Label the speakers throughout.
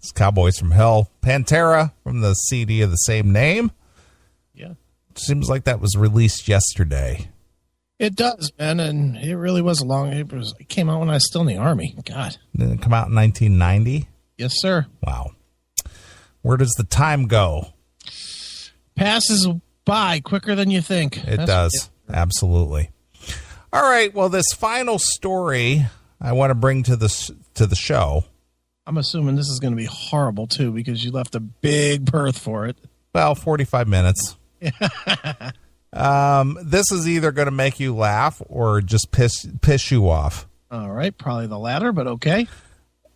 Speaker 1: It's Cowboys from Hell. Pantera from the CD of the same name.
Speaker 2: Yeah.
Speaker 1: Seems like that was released yesterday.
Speaker 2: It does, man, and it really was a long. It came out when I was still in the Army. God.
Speaker 1: Did it come out in 1990?
Speaker 2: Yes, sir.
Speaker 1: Wow. Where does the time go?
Speaker 2: Passes by quicker than you think.
Speaker 1: It does. Absolutely. All right. Well, this final story I want to bring to the show.
Speaker 2: I'm assuming this is going to be horrible, too, because you left a big berth for it.
Speaker 1: Well, 45 minutes. This is either going to make you laugh or just piss you off.
Speaker 2: All right. Probably the latter, but okay.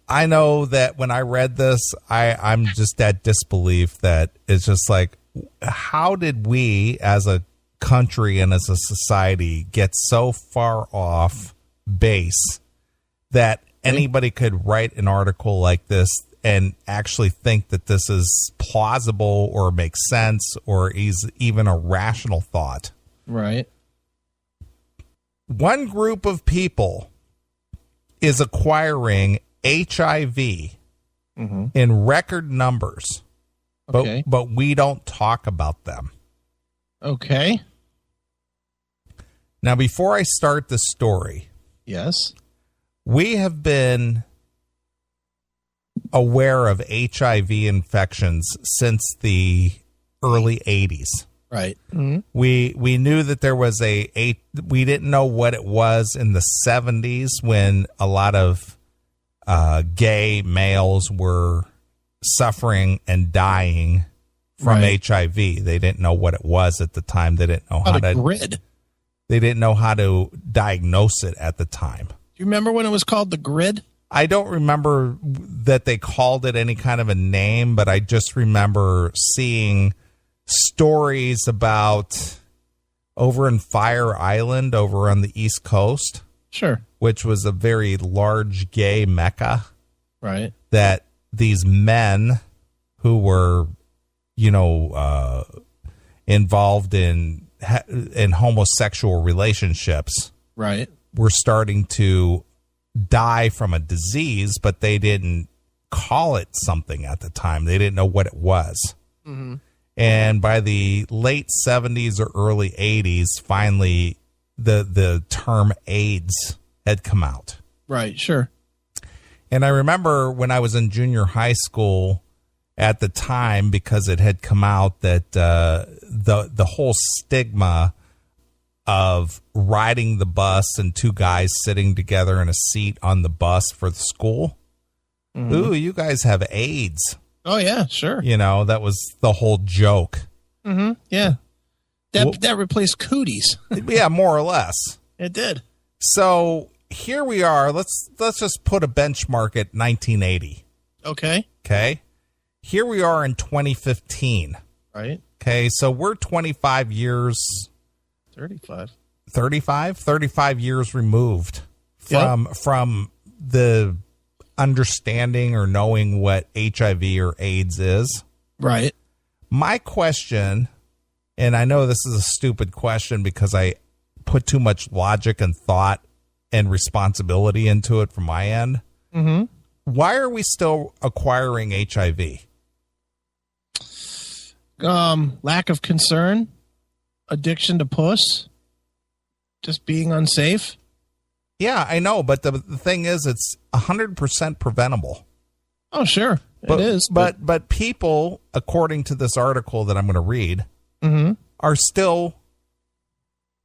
Speaker 1: I know that when I read this, I'm just at disbelief that it's just like, how did we as a country and as a society get so far off base that anybody could write an article like this and actually think that this is plausible or makes sense or is even a rational thought?
Speaker 2: Right.
Speaker 1: One group of people is acquiring HIV in record numbers, but we don't talk about them.
Speaker 2: Okay.
Speaker 1: Now, before I start the story,
Speaker 2: yes,
Speaker 1: we have been aware of HIV infections since the early 80s.
Speaker 2: Right. Mm-hmm.
Speaker 1: We knew that there was we didn't know what it was in the 70s when a lot of gay males were suffering and dying from HIV. They didn't know what it was at the time. They didn't know how to
Speaker 2: grid.
Speaker 1: They didn't know how to diagnose it at the time.
Speaker 2: Do you remember when it was called the grid?
Speaker 1: I don't remember that they called it any kind of a name, but I just remember seeing stories about over in Fire Island over on the East Coast.
Speaker 2: Sure. Which
Speaker 1: was a very large gay mecca.
Speaker 2: Right.
Speaker 1: That these men who were, involved in homosexual relationships.
Speaker 2: Right.
Speaker 1: Were starting to die from a disease, but they didn't call it something at the time. They didn't know what it was. Mm-hmm. And by the late 70s or early 80s, finally, the term AIDS had come out.
Speaker 2: Right, sure.
Speaker 1: And I remember when I was in junior high school at the time, because it had come out that the whole stigma of riding the bus and two guys sitting together in a seat on the bus for the school. Mm-hmm. Ooh, you guys have AIDS.
Speaker 2: Oh, yeah, sure.
Speaker 1: That was the whole joke.
Speaker 2: Mm-hmm. Yeah. That replaced cooties.
Speaker 1: Yeah, more or less.
Speaker 2: It did.
Speaker 1: So here we are. Let's just put a benchmark at 1980.
Speaker 2: Okay.
Speaker 1: Okay. Here we are in 2015.
Speaker 2: Right.
Speaker 1: Okay. So we're 25 years. 35 years removed from the understanding or knowing what HIV or AIDS is.
Speaker 2: Right.
Speaker 1: My question, and I know this is a stupid question because I put too much logic and thought and responsibility into it from my end.
Speaker 2: Mm-hmm.
Speaker 1: Why are we still acquiring HIV?
Speaker 2: Lack of concern. Addiction to puss, just being unsafe.
Speaker 1: Yeah, I know, but the thing is, it's 100% preventable.
Speaker 2: Oh, sure, it is.
Speaker 1: But people, according to this article that I'm going to read, are still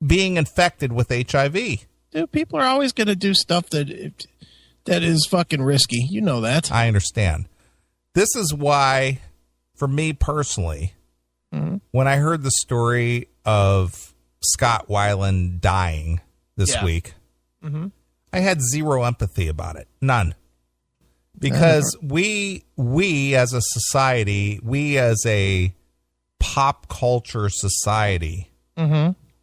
Speaker 1: being infected with HIV.
Speaker 2: Dude, people are always going to do stuff that is fucking risky. You know that.
Speaker 1: I understand. This is why, for me personally, when I heard the story of Scott Weiland dying this week, I had zero empathy about it. None. Because we as a society, we as a pop culture society,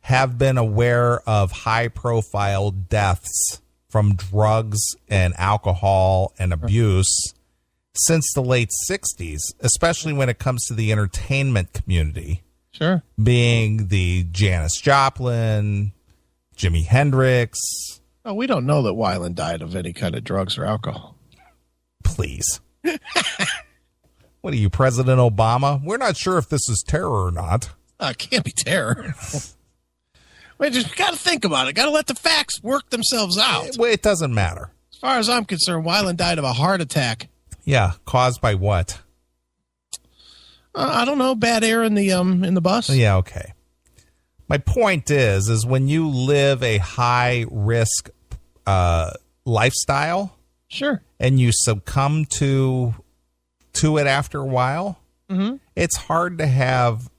Speaker 1: have been aware of high profile deaths from drugs and alcohol and abuse since the late 60s, especially when it comes to the entertainment community.
Speaker 2: Sure.
Speaker 1: Being the Janis Joplin, Jimi Hendrix.
Speaker 2: Oh, we don't know that Weiland died of any kind of drugs or alcohol.
Speaker 1: Please. What are you, President Obama? We're not sure if this is terror or not.
Speaker 2: It can't be terror. Wait, just got to think about it. Got to let the facts work themselves out.
Speaker 1: It doesn't matter.
Speaker 2: As far as I'm concerned, Weiland died of a heart attack.
Speaker 1: Yeah, caused by what?
Speaker 2: I don't know. Bad air in the bus.
Speaker 1: Yeah, okay. My point is when you live a high risk lifestyle,
Speaker 2: sure,
Speaker 1: and you succumb to it after a while, it's hard to have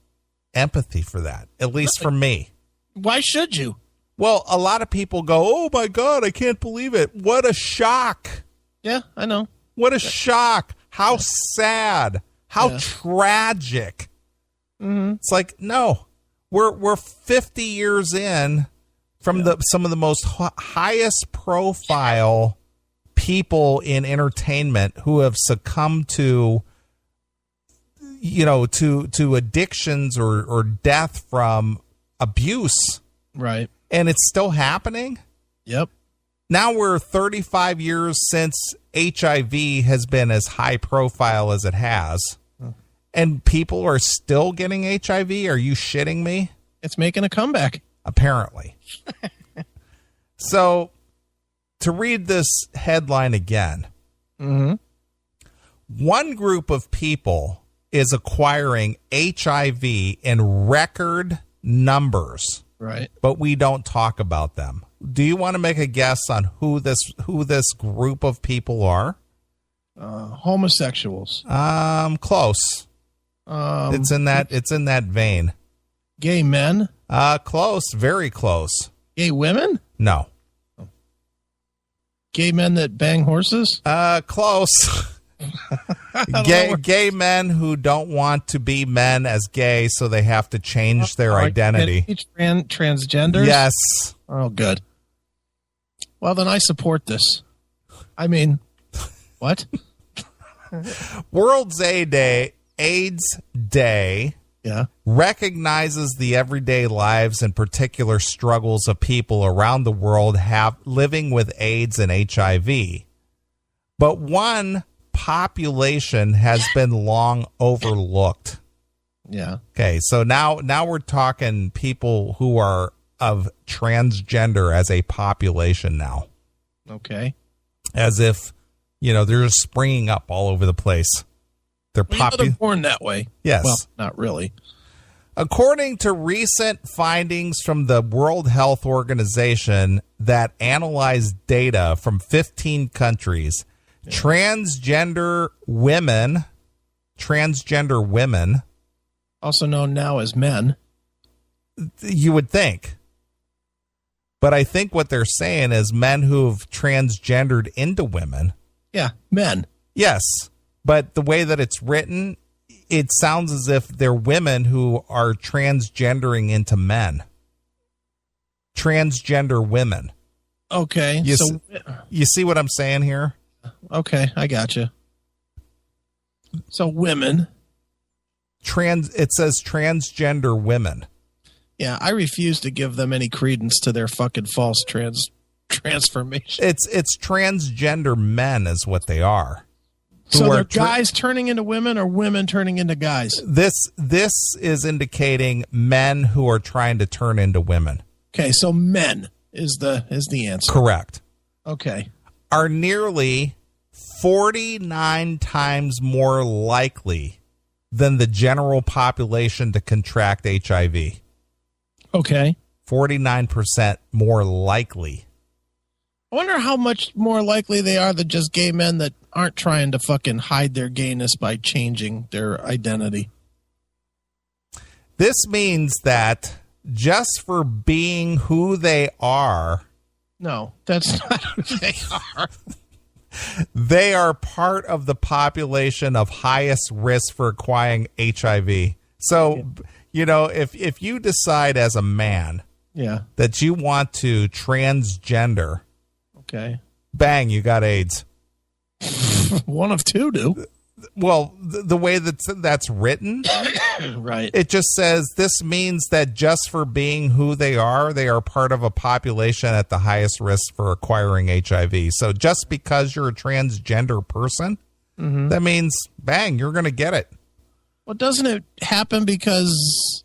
Speaker 1: empathy for that. At least for me.
Speaker 2: Why should you? Well,
Speaker 1: a lot of people go, "Oh my God, I can't believe it! What a shock!"
Speaker 2: Yeah, I know.
Speaker 1: What a shock! How sad! How tragic! It's like, no, we're 50 years in from some of the most highest profile people in entertainment who have succumbed to, to addictions or death from abuse.
Speaker 2: Right.
Speaker 1: And it's still happening.
Speaker 2: Yep.
Speaker 1: Now we're 35 years since HIV has been as high profile as it has. And people are still getting HIV? Are you shitting me?
Speaker 2: It's making a comeback.
Speaker 1: Apparently. So, to read this headline again, one group of people is acquiring HIV in record numbers.
Speaker 2: Right.
Speaker 1: But we don't talk about them. Do you want to make a guess on who this group of people are?
Speaker 2: Homosexuals.
Speaker 1: Close. It's in that vein.
Speaker 2: Gay men?
Speaker 1: Close, very close.
Speaker 2: Gay women?
Speaker 1: No.
Speaker 2: Gay men that bang horses?
Speaker 1: Close. Gay men who don't want to be men as gay, so they have to change their identity.
Speaker 2: Transgenders?
Speaker 1: Yes.
Speaker 2: Oh, good. Well, then I support this. I mean, what?
Speaker 1: World's AIDS Day recognizes the everyday lives and particular struggles of people around the world living with AIDS and HIV. But one population has been long overlooked.
Speaker 2: Yeah.
Speaker 1: Okay, so now we're talking people who are of transgender as a population now.
Speaker 2: Okay.
Speaker 1: As if, they're just springing up all over the place. They're
Speaker 2: born that way.
Speaker 1: Yes.
Speaker 2: Well, not really.
Speaker 1: According to recent findings from the World Health Organization that analyzed data from 15 countries, transgender women,
Speaker 2: also known now as men,
Speaker 1: you would think. But I think what they're saying is men who've transgendered into women.
Speaker 2: Yeah, men.
Speaker 1: Yes. But the way that it's written, it sounds as if they're women who are transgendering into men. Transgender women.
Speaker 2: Okay.
Speaker 1: You see what I'm saying here?
Speaker 2: Okay, I gotcha. So women.
Speaker 1: It says transgender women.
Speaker 2: Yeah, I refuse to give them any credence to their fucking false transformation.
Speaker 1: It's transgender men is what they are.
Speaker 2: So they're guys turning into women or women turning into guys?
Speaker 1: This is indicating men who are trying to turn into women.
Speaker 2: Okay, so men is the answer.
Speaker 1: Correct.
Speaker 2: Okay.
Speaker 1: Are nearly 49 times more likely than the general population to contract HIV.
Speaker 2: Okay.
Speaker 1: 49% more likely.
Speaker 2: I wonder how much more likely they are than just gay men that aren't trying to fucking hide their gayness by changing their identity.
Speaker 1: This means that just for being who they are.
Speaker 2: No, that's not who they are.
Speaker 1: They are part of the population of highest risk for acquiring HIV. So, if you decide as a man that you want to transgender,
Speaker 2: okay,
Speaker 1: bang, you got AIDS.
Speaker 2: One of two do.
Speaker 1: Well, the way that's written,
Speaker 2: right?
Speaker 1: It just says this means that just for being who they are part of a population at the highest risk for acquiring HIV. So just because you're a transgender person that means, bang, you're going to get it.
Speaker 2: Well, doesn't it happen because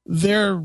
Speaker 2: they're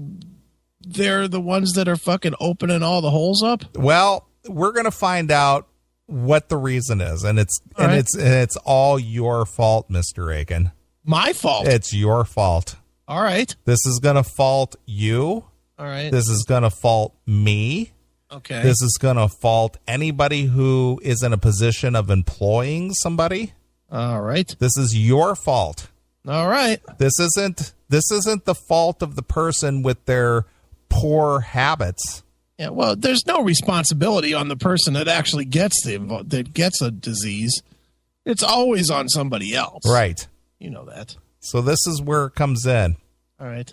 Speaker 2: the ones that are fucking opening all the holes up?
Speaker 1: Well, we're going to find out what the reason is, and it's all your fault, Mr. Aiken.
Speaker 2: My fault?
Speaker 1: It's your fault.
Speaker 2: All right.
Speaker 1: This is going to fault you.
Speaker 2: All right.
Speaker 1: This is going to fault me.
Speaker 2: Okay.
Speaker 1: This is going to fault anybody who is in a position of employing somebody.
Speaker 2: All right.
Speaker 1: This is your fault.
Speaker 2: All right.
Speaker 1: This isn't the fault of the person with their poor habits.
Speaker 2: Yeah, well, there's no responsibility on the person that actually gets a disease. It's always on somebody else.
Speaker 1: Right.
Speaker 2: You know that.
Speaker 1: So this is where it comes in.
Speaker 2: All right.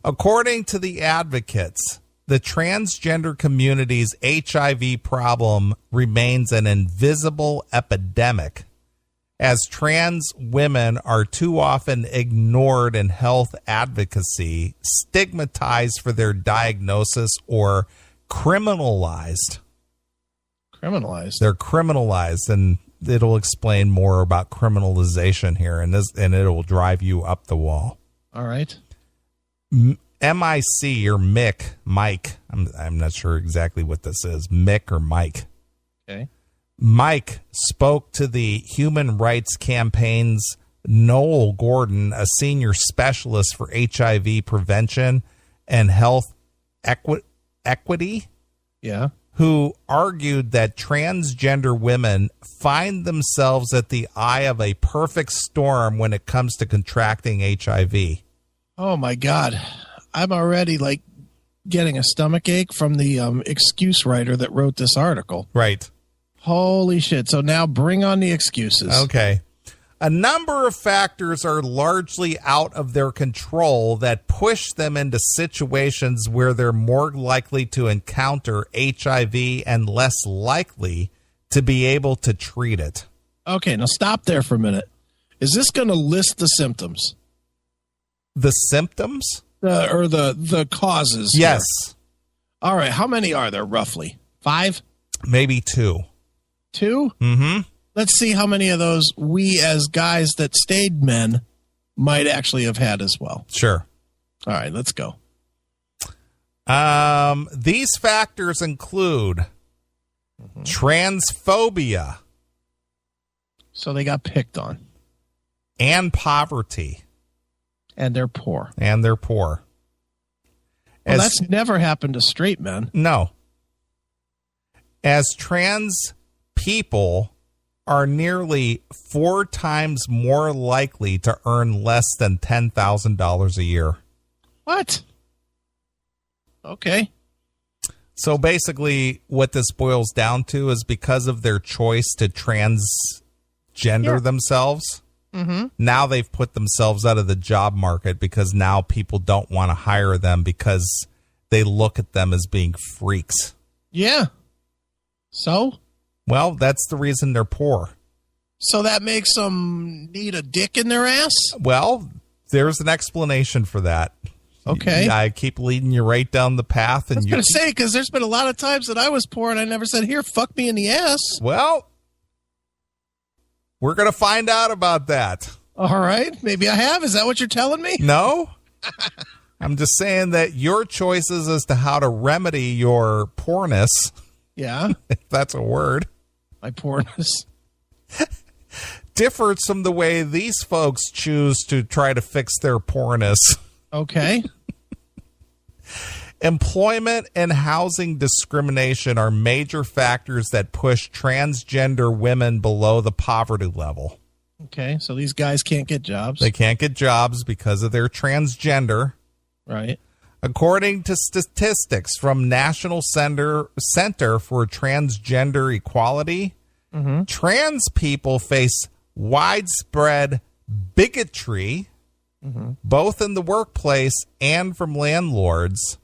Speaker 1: According to the advocates, the transgender community's HIV problem remains an invisible epidemic, as trans women are too often ignored in health advocacy, stigmatized for their diagnosis, or criminalized.
Speaker 2: Criminalized?
Speaker 1: They're criminalized, and it'll explain more about criminalization here, and it'll drive you up the wall.
Speaker 2: All right.
Speaker 1: MIC or Mike, I'm not sure exactly what this is, Mick or Mike.
Speaker 2: Okay.
Speaker 1: Mike spoke to the Human Rights Campaign's Noel Gordon, a senior specialist for HIV prevention and health equity, who argued that transgender women find themselves at the eye of a perfect storm when it comes to contracting HIV.
Speaker 2: Oh, my God. I'm already, getting a stomach ache from the excuse writer that wrote this article.
Speaker 1: Right.
Speaker 2: Holy shit. So now bring on the excuses.
Speaker 1: Okay. A number of factors are largely out of their control that push them into situations where they're more likely to encounter HIV and less likely to be able to treat it.
Speaker 2: Okay, now stop there for a minute. Is this going to list the symptoms?
Speaker 1: The symptoms?
Speaker 2: Or the causes?
Speaker 1: Yes.
Speaker 2: Here? All right, how many are there roughly? 5?
Speaker 1: Maybe 2.
Speaker 2: 2?
Speaker 1: Mm-hmm.
Speaker 2: Let's see how many of those we as guys that stayed men might actually have had as well.
Speaker 1: Sure.
Speaker 2: All right, let's go.
Speaker 1: These factors include transphobia.
Speaker 2: So they got picked on.
Speaker 1: And poverty.
Speaker 2: And they're poor.
Speaker 1: Well,
Speaker 2: that's never happened to straight men.
Speaker 1: No. As trans people are nearly 4 times more likely to earn less than $10,000 a year.
Speaker 2: What? Okay.
Speaker 1: So basically what this boils down to is because of their choice to transgender themselves, now they've put themselves out of the job market because now people don't want to hire them because they look at them as being freaks.
Speaker 2: Yeah. So?
Speaker 1: Well, that's the reason they're poor.
Speaker 2: So that makes them need a dick in their ass?
Speaker 1: Well, there's an explanation for that.
Speaker 2: Okay.
Speaker 1: I keep leading you right down the path. And
Speaker 2: I was going to say, because there's been a lot of times that I was poor and I never said, here, fuck me in the ass.
Speaker 1: Well, we're going to find out about that.
Speaker 2: All right. Maybe I have. Is that what you're telling me?
Speaker 1: No. I'm just saying that your choices as to how to remedy your poorness.
Speaker 2: Yeah.
Speaker 1: If that's a word.
Speaker 2: My poorness.
Speaker 1: Differs from the way these folks choose to try to fix their poorness.
Speaker 2: Okay.
Speaker 1: Employment and housing discrimination are major factors that push transgender women below the poverty level.
Speaker 2: Okay, so these guys can't get jobs.
Speaker 1: They can't get jobs because of their transgender.
Speaker 2: Right.
Speaker 1: According to statistics from National Center for Transgender Equality, trans people face widespread bigotry, both in the workplace and from landlords.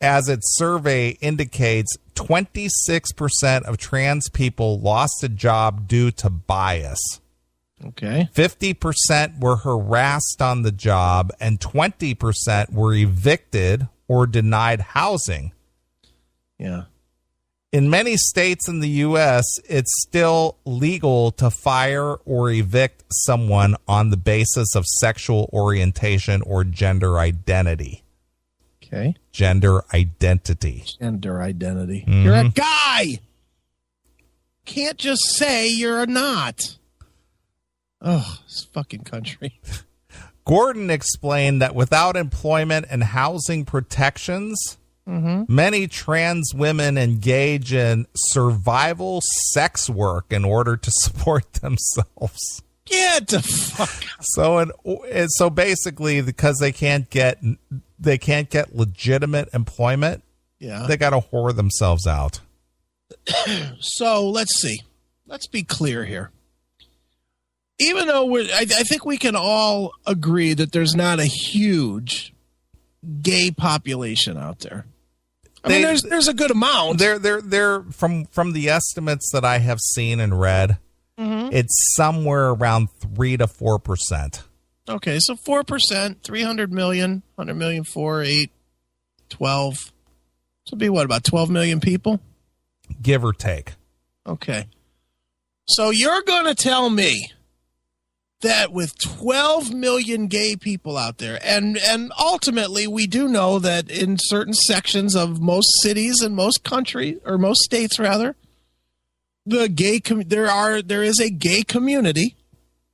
Speaker 1: As its survey indicates, 26% of trans people lost a job due to bias.
Speaker 2: Okay.
Speaker 1: 50% were harassed on the job, and 20% were evicted or denied housing.
Speaker 2: Yeah.
Speaker 1: In many states in the U.S., it's still legal to fire or evict someone on the basis of sexual orientation or gender identity.
Speaker 2: Okay.
Speaker 1: Gender identity.
Speaker 2: Gender identity.
Speaker 1: Mm-hmm.
Speaker 2: You're a guy. Can't just say you're not. Oh, this fucking country.
Speaker 1: Gordon explained that without employment and housing protections, many trans women engage in survival sex work in order to support themselves.
Speaker 2: Get the fuck out.
Speaker 1: So basically, because they can't get legitimate employment, they got to whore themselves out.
Speaker 2: So let's see. Let's be clear here. Even though I think we can all agree that there's not a huge gay population out there. I mean, there's a good amount.
Speaker 1: They're from the estimates that I have seen and read, it's somewhere around 3 to 4%.
Speaker 2: Okay, so 4%, 300 million, 100 million, 4, 8, 12. So it'd be what, about 12 million people?
Speaker 1: Give or take.
Speaker 2: Okay. So you're going to tell me that with 12 million gay people out there, and ultimately we do know that in certain sections of most cities and most countries, or most states rather, the gay there is a gay community.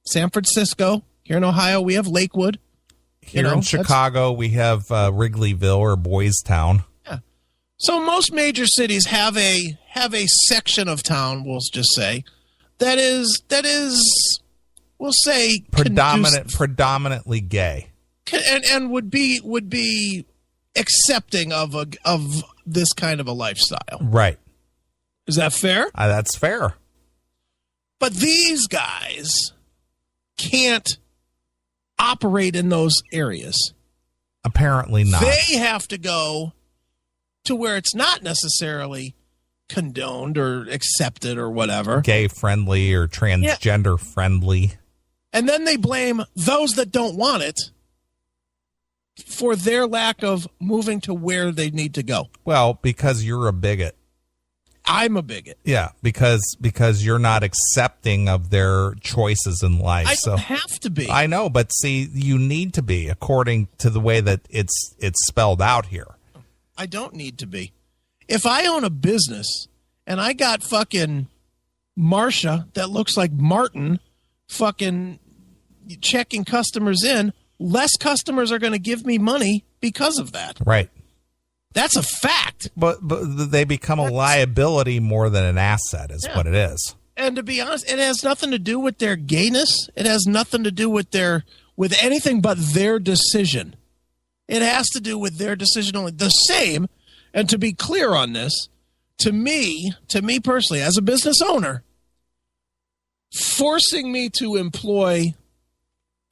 Speaker 2: San Francisco, here in Ohio, we have Lakewood.
Speaker 1: Here in Chicago, we have Wrigleyville or Boys Town.
Speaker 2: Yeah. So most major cities have a section of town, we'll just say, that is we'll say
Speaker 1: predominantly gay,
Speaker 2: and would be accepting of this kind of a lifestyle.
Speaker 1: Right.
Speaker 2: Is that fair?
Speaker 1: That's fair.
Speaker 2: But these guys can't operate in those areas.
Speaker 1: Apparently not.
Speaker 2: They have to go to where it's not necessarily condoned or accepted or whatever.
Speaker 1: Gay friendly or transgender friendly.
Speaker 2: And then they blame those that don't want it for their lack of moving to where they need to go.
Speaker 1: Well, because you're a bigot.
Speaker 2: I'm a bigot.
Speaker 1: Yeah, because you're not accepting of their choices in life.
Speaker 2: I don't have to be.
Speaker 1: I know, but see, you need to be according to the way that it's spelled out here.
Speaker 2: I don't need to be. If I own a business and I got fucking Marcia that looks like Martin fucking checking customers in, less customers are going to give me money because of that.
Speaker 1: Right.
Speaker 2: That's a fact.
Speaker 1: But they become a liability more than an asset is what it is.
Speaker 2: And to be honest, it has nothing to do with their gayness. It has nothing to do with anything but their decision. It has to do with their decision only. The same, and to be clear on this, to me personally, as a business owner, forcing me to employ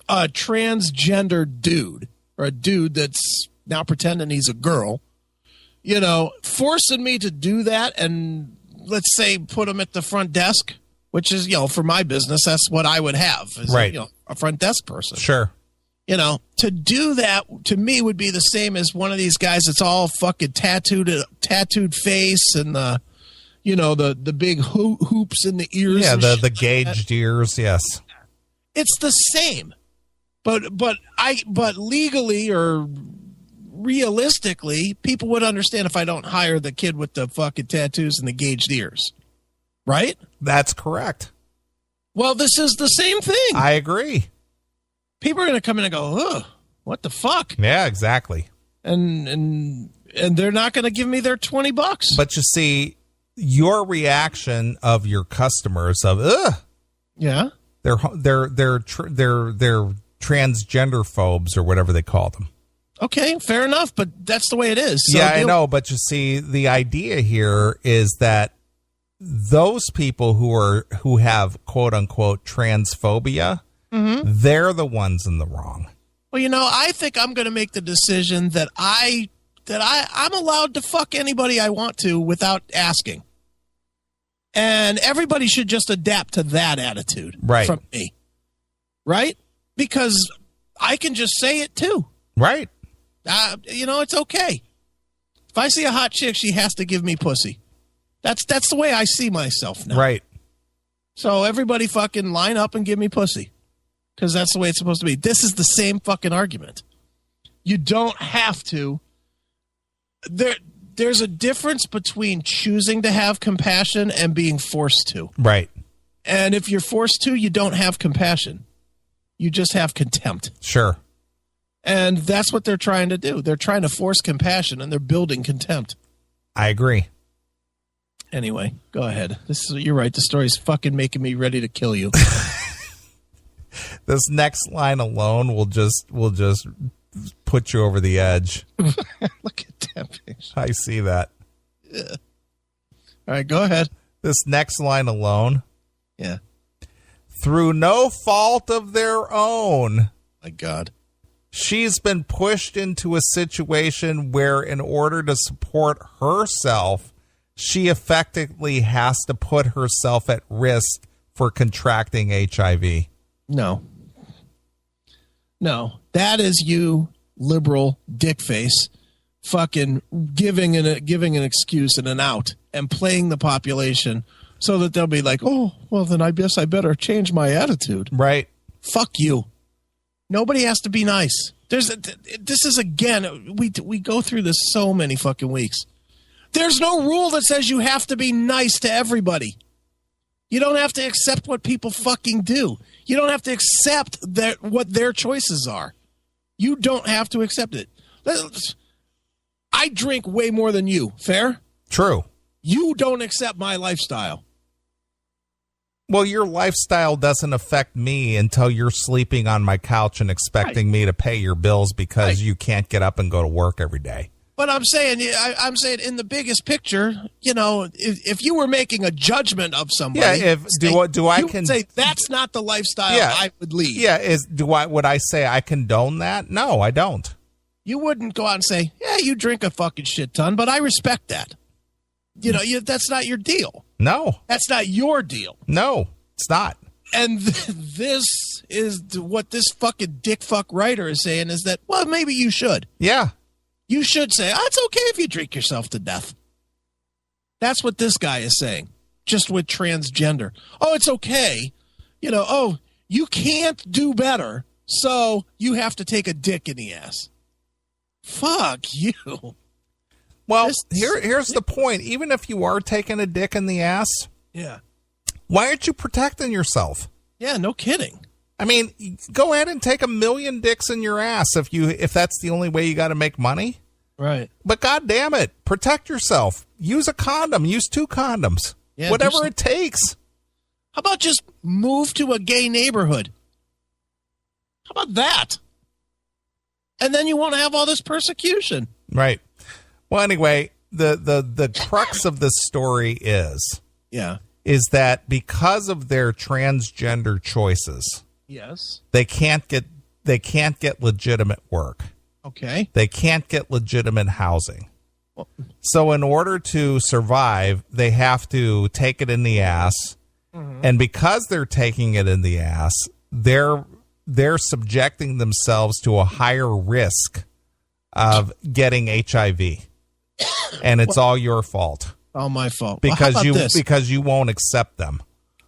Speaker 2: a transgender dude, or a dude that's now pretending he's a girl, forcing me to do that and, let's say, put him at the front desk, which is, for my business, that's what I would have. Is,
Speaker 1: right.
Speaker 2: A front desk person.
Speaker 1: Sure.
Speaker 2: To do that, to me, would be the same as one of these guys that's all fucking tattooed face and the big hoops in the ears.
Speaker 1: Yeah, the gauged ears, yes.
Speaker 2: It's the same. But legally or realistically, people would understand if I don't hire the kid with the fucking tattoos and the gauged ears. Right?
Speaker 1: That's correct.
Speaker 2: Well, this is the same thing.
Speaker 1: I agree.
Speaker 2: People are going to come in and go, ugh, what the fuck?
Speaker 1: Yeah, exactly.
Speaker 2: And they're not going to give me their $20.
Speaker 1: But you see, your reaction of your customers of, ugh.
Speaker 2: Yeah.
Speaker 1: They're transgender phobes or whatever they call them.
Speaker 2: Okay, fair enough, but that's the way it is. So
Speaker 1: yeah, I know, but you see, the idea here is that those people who have quote unquote transphobia, they're the ones in the wrong.
Speaker 2: Well, I think I'm going to make the decision that I'm allowed to fuck anybody I want to without asking. And everybody should just adapt to that attitude from me. Right? Because I can just say it too.
Speaker 1: Right.
Speaker 2: It's okay. If I see a hot chick, she has to give me pussy. That's the way I see myself now.
Speaker 1: Right.
Speaker 2: So everybody fucking line up and give me pussy. Because that's the way it's supposed to be. This is the same fucking argument. You don't have to. There's a difference between choosing to have compassion and being forced to.
Speaker 1: Right.
Speaker 2: And if you're forced to, you don't have compassion. You just have contempt.
Speaker 1: Sure.
Speaker 2: And that's what they're trying to do. They're trying to force compassion, and they're building contempt.
Speaker 1: I agree.
Speaker 2: Anyway, go ahead. You're right. The story's fucking making me ready to kill you.
Speaker 1: This next line alone will just put you over the edge.
Speaker 2: Look at that picture.
Speaker 1: I see that.
Speaker 2: Yeah. All right, go ahead.
Speaker 1: This next line alone.
Speaker 2: Yeah.
Speaker 1: Through no fault of their own.
Speaker 2: My God.
Speaker 1: She's been pushed into a situation where in order to support herself, she effectively has to put herself at risk for contracting HIV.
Speaker 2: No. That is you, liberal dick face, fucking giving an excuse and an out and playing the population so that they'll be like, oh, well, then I guess I better change my attitude.
Speaker 1: Right.
Speaker 2: Fuck you. Nobody has to be nice. This is, again, we go through this so many fucking weeks. There's no rule that says you have to be nice to everybody. You don't have to accept what people fucking do. You don't have to accept what their choices are. You don't have to accept it. I drink way more than you. Fair?
Speaker 1: True.
Speaker 2: You don't accept my lifestyle.
Speaker 1: Well, your lifestyle doesn't affect me until you're sleeping on my couch and expecting me to pay your bills because you can't get up and go to work every day.
Speaker 2: But I'm saying in the biggest picture, you know, if you were making a judgment of somebody, say that's not the lifestyle I would lead.
Speaker 1: Yeah, would I say I condone that? No, I don't.
Speaker 2: You wouldn't go out and say, yeah, you drink a fucking shit ton, but I respect that. You know, that's not your deal.
Speaker 1: No.
Speaker 2: That's not your deal.
Speaker 1: No, it's not.
Speaker 2: And this is what this fucking dick fuck writer is saying is that, well, maybe you should.
Speaker 1: Yeah.
Speaker 2: You should say, it's okay if you drink yourself to death. That's what this guy is saying, just with transgender. Oh, it's okay. You know, you can't do better, so you have to take a dick in the ass. Fuck you.
Speaker 1: Well, here's the point. Even if you are taking a dick in the ass, why aren't you protecting yourself?
Speaker 2: Yeah, no kidding.
Speaker 1: I mean, go ahead and take 1 million dicks in your ass if that's the only way you got to make money.
Speaker 2: Right.
Speaker 1: But God damn it, protect yourself. Use a condom. Use 2 condoms. Yeah, whatever it takes.
Speaker 2: How about just move to a gay neighborhood? How about that? And then you won't have all this persecution.
Speaker 1: Right. Well, anyway, the crux of this story is that because of their transgender choices, they can't get legitimate work.
Speaker 2: Okay.
Speaker 1: They can't get legitimate housing. So in order to survive, they have to take it in the ass. Mm-hmm. And because they're taking it in the ass, they're subjecting themselves to a higher risk of getting HIV. And it's all your fault.
Speaker 2: All my fault.
Speaker 1: Because you won't accept them.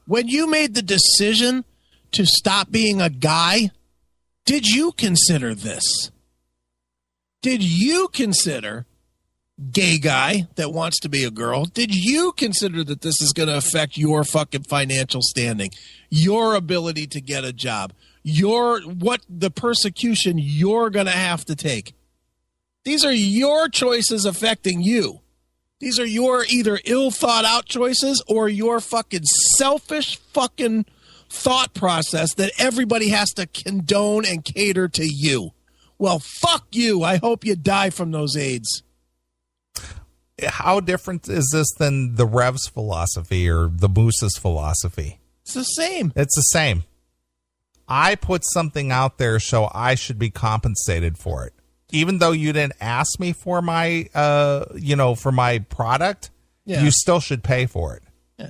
Speaker 2: When you made the decision to stop being a guy, did you consider this? Did you consider gay guy that wants to be a girl? Did you consider that this is going to affect your fucking financial standing, your ability to get a job, the persecution you're going to have to take? These are your choices affecting you. These are your either ill thought out choices or your fucking selfish fucking thought process that everybody has to condone and cater to you. Well, fuck you. I hope you die from those AIDS.
Speaker 1: How different is this than the Rev's philosophy or the Moose's philosophy?
Speaker 2: It's the same.
Speaker 1: It's the same. I put something out there, so I should be compensated for it. Even though you didn't ask me for my, for my product, you still should pay for it.
Speaker 2: Yeah.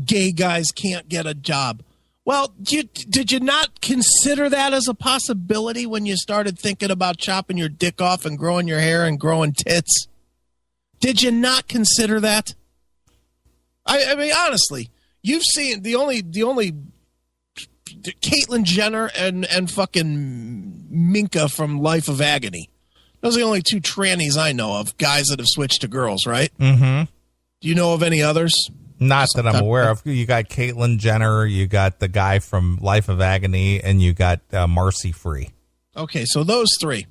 Speaker 2: Gay guys can't get a job. Well, did you not consider that as a possibility when you started thinking about chopping your dick off and growing your hair and growing tits? Did you not consider that? I mean, honestly, you've seen the only Caitlyn Jenner and fucking Minka from Life of Agony. Those are the only two trannies I know of, guys that have switched to girls, right?
Speaker 1: Mm-hmm.
Speaker 2: Do you know of any others?
Speaker 1: Not that I'm aware of. You got Caitlyn Jenner, you got the guy from Life of Agony, and you got Marcy Free.
Speaker 2: Okay, so those three.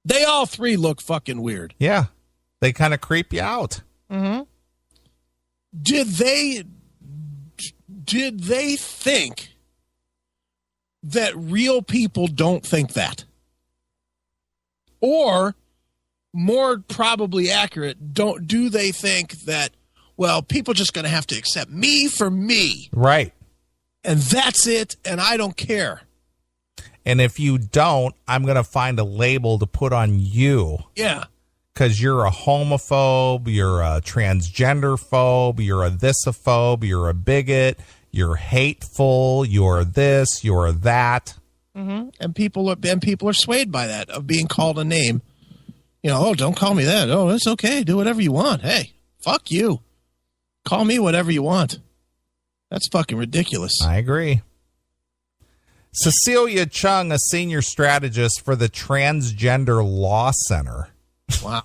Speaker 2: They all three look fucking weird.
Speaker 1: Yeah. They kind of creep you out.
Speaker 2: Mm-hmm. Did they think that real people don't think that? Or, more probably accurate, do they think that, well, people just going to have to accept me for me.
Speaker 1: Right.
Speaker 2: And that's it, and I don't care.
Speaker 1: And if you don't, I'm going to find a label to put on you.
Speaker 2: Yeah.
Speaker 1: Because you're a homophobe, you're a transgender phobe, you're a thisophobe, you're a bigot, you're hateful, you're this, you're that.
Speaker 2: Mm-hmm. And people are swayed by that, of being called a name. You know, oh, don't call me that. Oh, it's okay. Do whatever you want. Hey, fuck you. Call me whatever you want. That's fucking ridiculous.
Speaker 1: I agree. Cecilia Chung, a senior strategist for the Transgender Law Center,
Speaker 2: wow,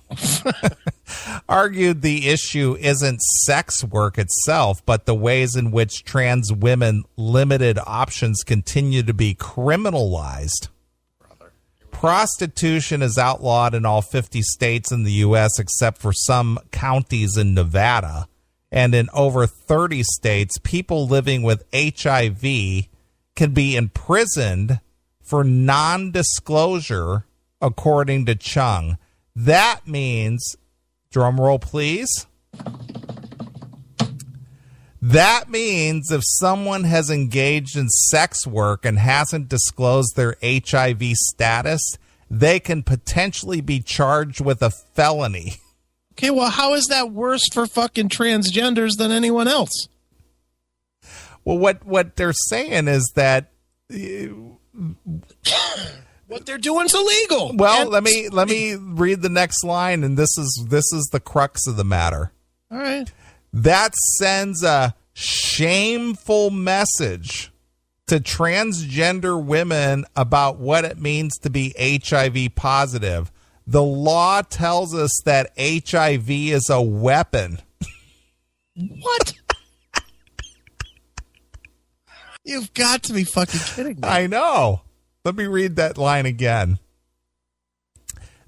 Speaker 1: argued the issue isn't sex work itself, but the ways in which trans women limited options continue to be criminalized. Prostitution is outlawed in all 50 states in the U.S. except for some counties in Nevada. And in over 30 states, people living with HIV can be imprisoned for non-disclosure, according to Chung. That means, drum roll please, that means if someone has engaged in sex work and hasn't disclosed their HIV status, they can potentially be charged with a felony.
Speaker 2: Okay, well, how is that worse for fucking transgenders than anyone else?
Speaker 1: Well, what they're saying is that
Speaker 2: what they're doing is illegal.
Speaker 1: Well, let me read the next line, and this is the crux of the matter.
Speaker 2: All right.
Speaker 1: That sends a shameful message to transgender women about what it means to be HIV positive. The law tells us that HIV is a weapon.
Speaker 2: What? You've got to be fucking kidding me.
Speaker 1: I know. Let me read that line again.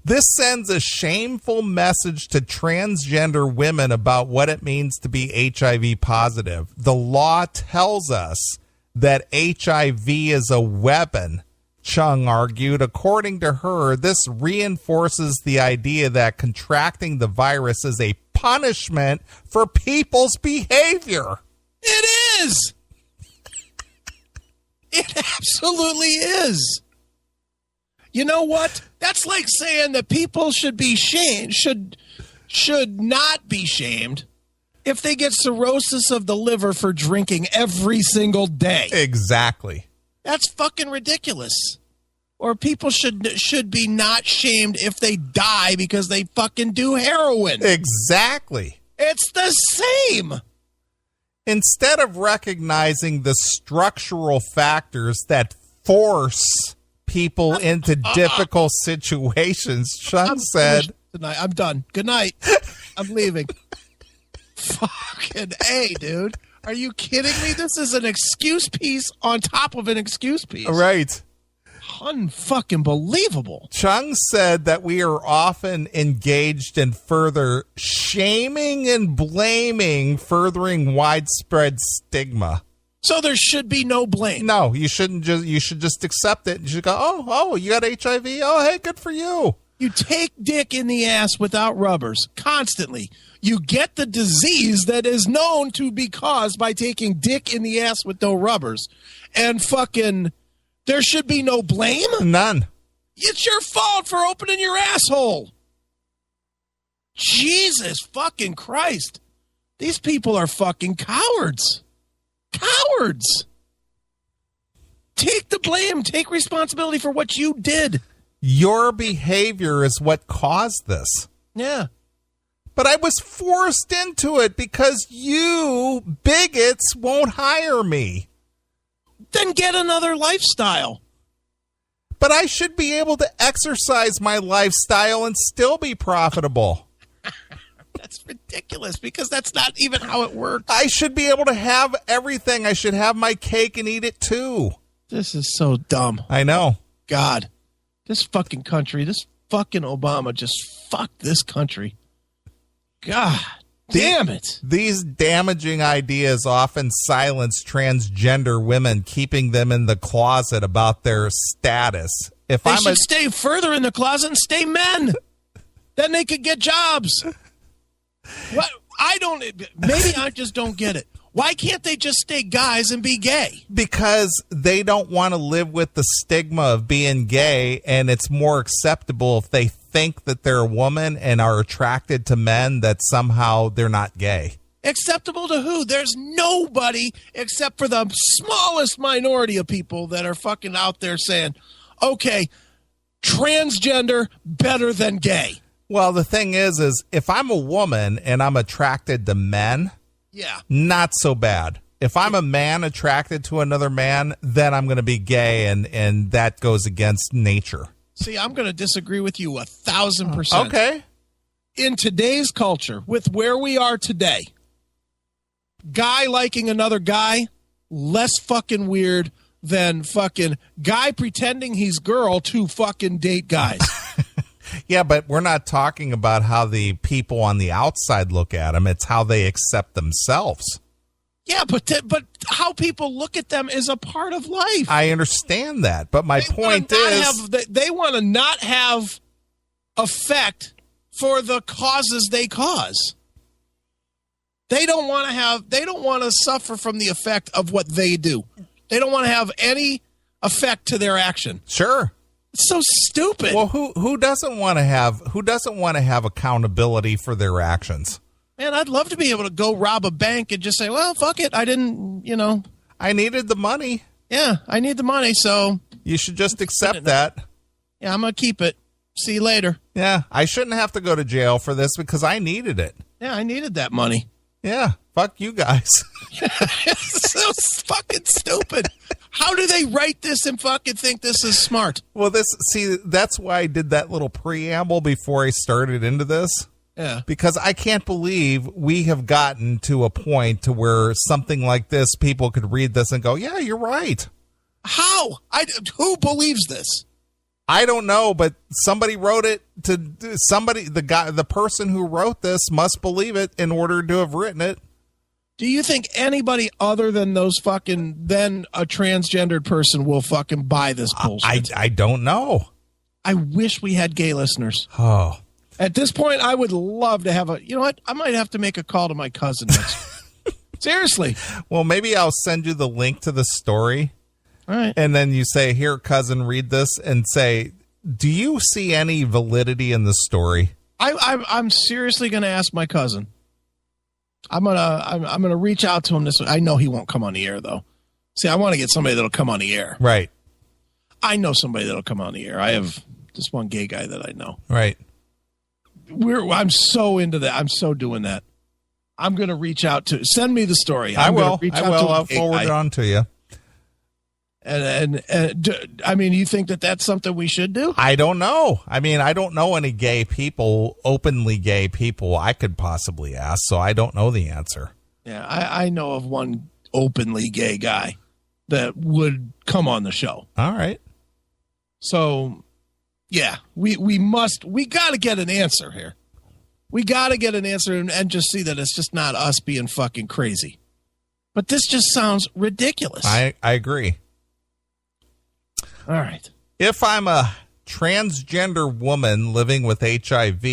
Speaker 1: This sends a shameful message to transgender women about what it means to be HIV positive. The law tells us that HIV is a weapon, Chung argued. According to her, this reinforces the idea that contracting the virus is a punishment for people's behavior.
Speaker 2: It is. It absolutely is. You know what? That's like saying that people should be shamed, should not be shamed if they get cirrhosis of the liver for drinking every single day.
Speaker 1: Exactly.
Speaker 2: That's fucking ridiculous. Or people should be not shamed if they die because they fucking do heroin.
Speaker 1: Exactly.
Speaker 2: It's the same.
Speaker 1: Instead of recognizing the structural factors that force people into difficult situations, Chung said,
Speaker 2: tonight. I'm done. Good night. I'm leaving. Fucking A, dude. Are you kidding me? This is an excuse piece on top of an excuse piece.
Speaker 1: Right.
Speaker 2: Unfucking believable.
Speaker 1: Chung said that we are often engaged in further shaming and blaming, furthering widespread stigma.
Speaker 2: So there should be no blame.
Speaker 1: No, you should just accept it. You should go, oh, you got HIV? Oh, hey, good for you.
Speaker 2: You take dick in the ass without rubbers constantly. You get the disease that is known to be caused by taking dick in the ass with no rubbers. And fucking, there should be no blame?
Speaker 1: None.
Speaker 2: It's your fault for opening your asshole. Jesus fucking Christ. These people are fucking cowards. Cowards. Take the blame. Take responsibility for what you did.
Speaker 1: Your behavior is what caused this.
Speaker 2: Yeah.
Speaker 1: But I was forced into it because you bigots won't hire me.
Speaker 2: Then get another lifestyle.
Speaker 1: But I should be able to exercise my lifestyle and still be profitable.
Speaker 2: That's ridiculous because that's not even how it works.
Speaker 1: I should be able to have everything. I should have my cake and eat it too.
Speaker 2: This is so dumb.
Speaker 1: I know.
Speaker 2: God, this fucking country, this fucking Obama just fucked this country. God damn it.
Speaker 1: These damaging ideas often silence transgender women, keeping them in the closet about their status. If
Speaker 2: they should stay further in the closet and stay men. Then they could get jobs. What? Maybe I just don't get it. Why can't they just stay guys and be gay?
Speaker 1: Because they don't want to live with the stigma of being gay, and it's more acceptable if they think that they're a woman and are attracted to men that somehow they're not gay.
Speaker 2: Acceptable to who? There's nobody except for the smallest minority of people that are fucking out there saying, okay, transgender better than gay.
Speaker 1: Well, the thing is if I'm a woman and I'm attracted to men,
Speaker 2: yeah,
Speaker 1: not so bad. If I'm a man attracted to another man, then I'm going to be gay, and that goes against nature.
Speaker 2: See, I'm going to disagree with you 1,000%.
Speaker 1: Okay.
Speaker 2: In today's culture, with where we are today, guy liking another guy, less fucking weird than fucking guy pretending he's girl to fucking date guys.
Speaker 1: Yeah, but we're not talking about how the people on the outside look at them. It's how they accept themselves.
Speaker 2: Yeah, but how people look at them is a part of life.
Speaker 1: I understand that, but my point is...
Speaker 2: they want to not have effect for the causes they cause. They don't want to suffer from the effect of what they do. They don't want to have any effect to their action.
Speaker 1: Sure.
Speaker 2: It's so stupid.
Speaker 1: Well, who doesn't want to have accountability for their actions?
Speaker 2: Man, I'd love to be able to go rob a bank and just say, well, fuck it. I didn't,
Speaker 1: I needed the money.
Speaker 2: Yeah, I need the money, so.
Speaker 1: You should just accept that.
Speaker 2: Yeah, I'm going to keep it. See you later.
Speaker 1: Yeah, I shouldn't have to go to jail for this because I needed it.
Speaker 2: Yeah, I needed that money.
Speaker 1: Yeah, fuck you guys.
Speaker 2: It's so fucking stupid. How do they write this and fucking think this is smart?
Speaker 1: Well, that's why I did that little preamble before I started into this.
Speaker 2: Yeah.
Speaker 1: Because I can't believe we have gotten to a point to where something like this, people could read this and go, yeah, you're right.
Speaker 2: How? Who believes this?
Speaker 1: I don't know, but somebody wrote it the person who wrote this must believe it in order to have written it.
Speaker 2: Do you think anybody other than a transgendered person will fucking buy this bullshit?
Speaker 1: I don't know.
Speaker 2: I wish we had gay listeners.
Speaker 1: Oh.
Speaker 2: At this point, I would love to have you know what? I might have to make a call to my cousin next. Seriously.
Speaker 1: Well, maybe I'll send you the link to the story.
Speaker 2: All right.
Speaker 1: And then you say, here, cousin, read this, and say, do you see any validity in the story?
Speaker 2: I'm seriously going to ask my cousin. I'm gonna reach out to him this way. I know he won't come on the air, though. See, I want to get somebody that'll come on the air.
Speaker 1: Right.
Speaker 2: I know somebody that'll come on the air. I have this one gay guy that I know.
Speaker 1: Right.
Speaker 2: I'm so into that. I'm so doing that. I'm going to reach out to. Send me the story.
Speaker 1: I will. I'll forward it on to you.
Speaker 2: And I mean, you think that's something we should do?
Speaker 1: I don't know. I mean, I don't know any gay people, openly gay people I could possibly ask, so I don't know the answer.
Speaker 2: Yeah, I know of one openly gay guy that would come on the show.
Speaker 1: All right.
Speaker 2: So, yeah, we got to get an answer here. We got to get an answer and just see that it's just not us being fucking crazy. But this just sounds ridiculous.
Speaker 1: I agree.
Speaker 2: All right.
Speaker 1: If I'm a transgender woman living with HIV,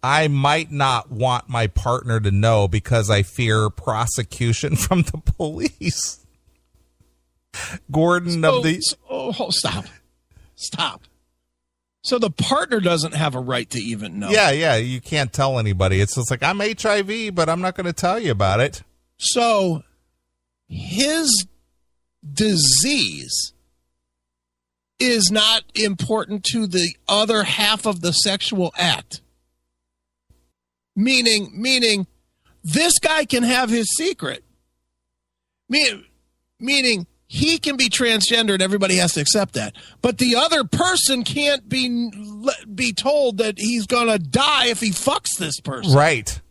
Speaker 1: I might not want my partner to know because I fear prosecution from the police. Gordon
Speaker 2: Stop. So the partner doesn't have a right to even know.
Speaker 1: Yeah, you can't tell anybody. It's just like, I'm HIV, but I'm not going to tell you about it.
Speaker 2: So his disease is not important to the other half of the sexual act. Meaning this guy can have his secret. Meaning he can be transgender and everybody has to accept that. But the other person can't be told that he's going to die if he fucks this person.
Speaker 1: Right.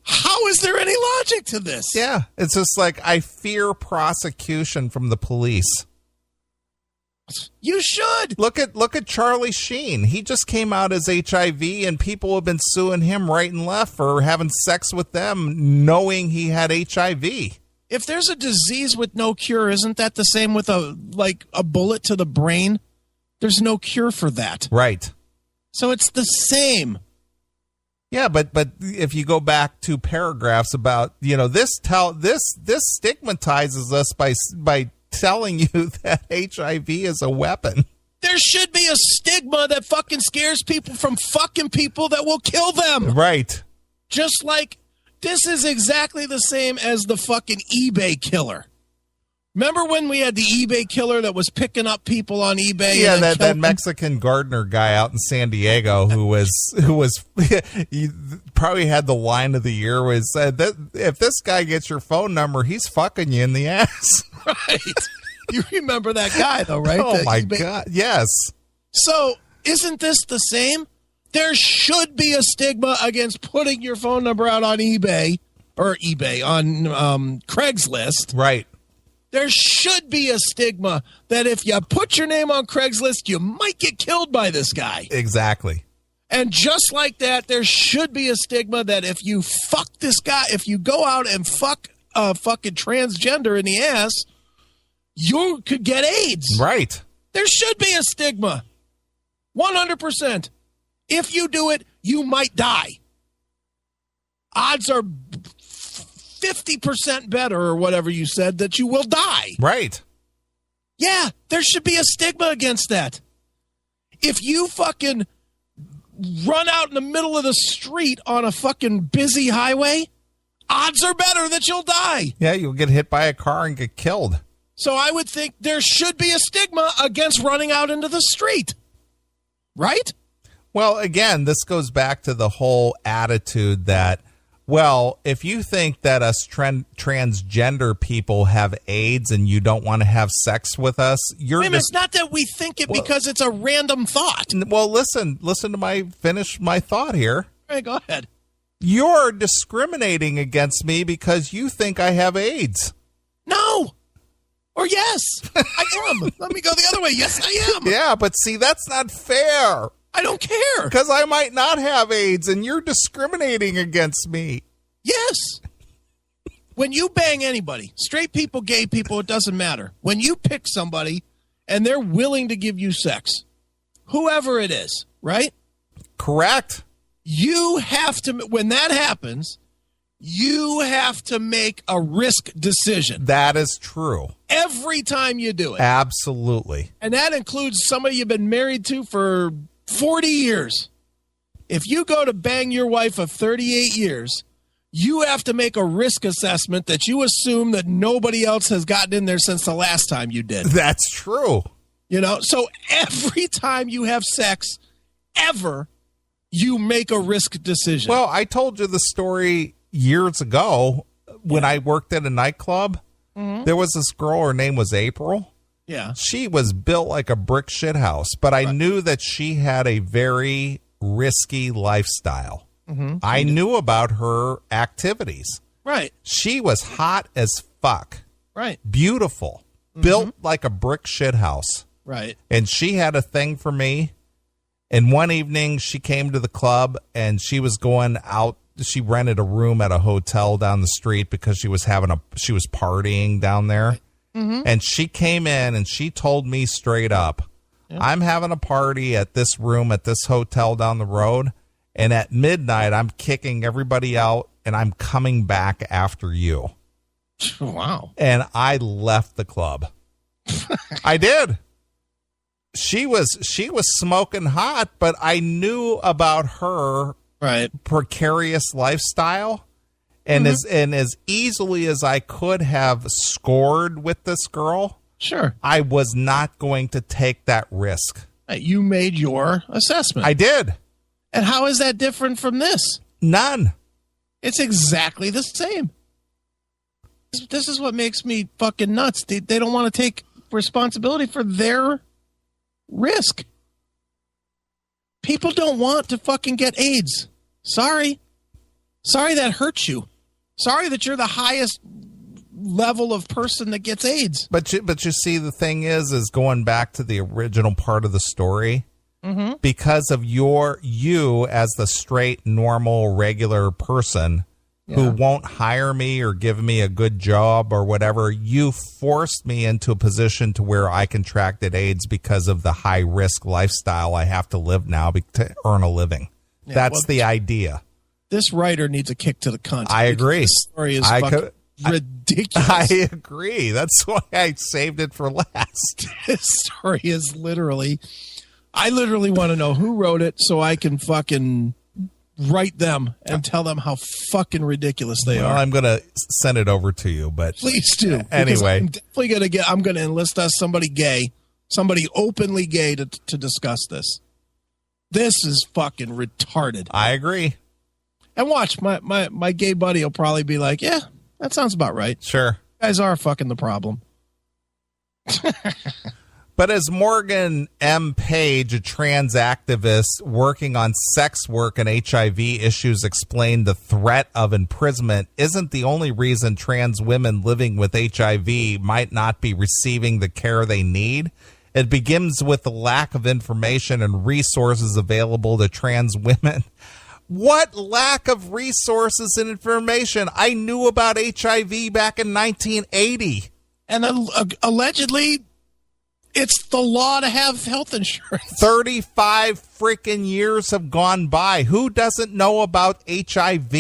Speaker 2: How is there any logic to this?
Speaker 1: Yeah. It's just like, I fear prosecution from the police.
Speaker 2: You should.
Speaker 1: Look at Charlie Sheen. He just came out as HIV, and people have been suing him right and left for having sex with them knowing he had HIV.
Speaker 2: If there's a disease with no cure, isn't that the same with a bullet to the brain? There's no cure for that.
Speaker 1: Right. So
Speaker 2: it's the same.
Speaker 1: Yeah, but if you go back to paragraphs about, this stigmatizes us by telling you that HIV is a weapon.
Speaker 2: There should be a stigma that fucking scares people from fucking people that will kill them.
Speaker 1: Right.
Speaker 2: Just like this is exactly the same as the fucking eBay killer. Remember when we had the eBay killer that was picking up people on eBay?
Speaker 1: Yeah, that Mexican gardener guy out in San Diego who was he probably had the line of the year was that if this guy gets your phone number, he's fucking you in the ass.
Speaker 2: Right. You remember that guy though, right?
Speaker 1: Oh my God. Yes.
Speaker 2: So isn't this the same? There should be a stigma against putting your phone number out on eBay on Craigslist.
Speaker 1: Right.
Speaker 2: There should be a stigma that if you put your name on Craigslist, you might get killed by this guy.
Speaker 1: Exactly.
Speaker 2: And just like that, there should be a stigma that if you fuck this guy, if you go out and fuck a fucking transgender in the ass, you could get AIDS.
Speaker 1: Right.
Speaker 2: There should be a stigma. 100%. If you do it, you might die. Odds are 50% better or whatever you said that you will die.
Speaker 1: Right.
Speaker 2: Yeah, there should be a stigma against that. If you fucking run out in the middle of the street on a fucking busy highway, odds are better that you'll die.
Speaker 1: Yeah, you'll get hit by a car and get killed.
Speaker 2: So I would think there should be a stigma against running out into the street. Right?
Speaker 1: Well, again, this goes back to the whole attitude that, well, if you think that us transgender people have AIDS and you don't want to have sex with us,
Speaker 2: it's not that we think it because it's a random thought.
Speaker 1: Well, listen to finish my thought here.
Speaker 2: All right, go ahead.
Speaker 1: You're discriminating against me because you think I have AIDS.
Speaker 2: No. Or yes, I am. Let me go the other way. Yes, I am.
Speaker 1: Yeah, but see, that's not fair.
Speaker 2: I don't care.
Speaker 1: Because I might not have AIDS and you're discriminating against me.
Speaker 2: Yes. When you bang anybody, straight people, gay people, it doesn't matter. When you pick somebody and they're willing to give you sex, whoever it is, right?
Speaker 1: Correct.
Speaker 2: You have to, when that happens, you have to make a risk decision.
Speaker 1: That is true.
Speaker 2: Every time you do it.
Speaker 1: Absolutely.
Speaker 2: And that includes somebody you've been married to for 40 years. If you go to bang your wife of 38 years, you have to make a risk assessment that you assume that nobody else has gotten in there since the last time you did.
Speaker 1: That's true.
Speaker 2: So every time you have sex, ever, you make a risk decision.
Speaker 1: Well, I told you the story years ago when I worked at a nightclub. Mm-hmm. There was this girl, her name was April.
Speaker 2: Yeah.
Speaker 1: She was built like a brick shit house, but I knew that she had a very risky lifestyle. Mm-hmm. I knew about her activities.
Speaker 2: Right.
Speaker 1: She was hot as fuck.
Speaker 2: Right.
Speaker 1: Beautiful. Mm-hmm. Built like a brick shit house.
Speaker 2: Right.
Speaker 1: And she had a thing for me. And one evening she came to the club and she was going out. She rented a room at a hotel down the street because she was partying down there. Mm-hmm. And she came in and she told me straight up, I'm having a party at this room at this hotel down the road. And at midnight, I'm kicking everybody out and I'm coming back after you.
Speaker 2: Wow.
Speaker 1: And I left the club. I did. She was smoking hot, but I knew about her precarious lifestyle. And as easily as I could have scored with this girl,
Speaker 2: sure,
Speaker 1: I was not going to take that risk.
Speaker 2: You made your assessment.
Speaker 1: I did.
Speaker 2: And how is that different from this?
Speaker 1: None.
Speaker 2: It's exactly the same. This is what makes me fucking nuts. They don't want to take responsibility for their risk. People don't want to fucking get AIDS. Sorry. Sorry that hurts you. Sorry that you're the highest level of person that gets AIDS.
Speaker 1: But you see, the thing is going back to the original part of the story, because of you as the straight, normal, regular person who won't hire me or give me a good job or whatever, you forced me into a position to where I contracted AIDS because of the high risk lifestyle I have to live now to earn a living. Yeah, that's the idea.
Speaker 2: This writer needs a kick to the cunt.
Speaker 1: I agree.
Speaker 2: This story is ridiculous.
Speaker 1: I agree. That's why I saved it for last.
Speaker 2: This story is I literally want to know who wrote it so I can fucking write them and tell them how fucking ridiculous they are.
Speaker 1: I'm going to send it over to you, but
Speaker 2: please do.
Speaker 1: Anyway,
Speaker 2: I'm definitely I'm going to enlist us somebody gay, somebody openly gay to discuss this. This is fucking retarded.
Speaker 1: I agree.
Speaker 2: And watch, my gay buddy will probably be like, yeah, that sounds about right.
Speaker 1: Sure.
Speaker 2: You guys are fucking the problem.
Speaker 1: But as Morgan M. Page, a trans activist working on sex work and HIV issues, explained, the threat of imprisonment isn't the only reason trans women living with HIV might not be receiving the care they need. It begins with the lack of information and resources available to trans women. What lack of resources and information? I knew about HIV back in 1980.
Speaker 2: And allegedly, it's the law to have health insurance.
Speaker 1: 35 freaking years have gone by. Who doesn't know about HIV?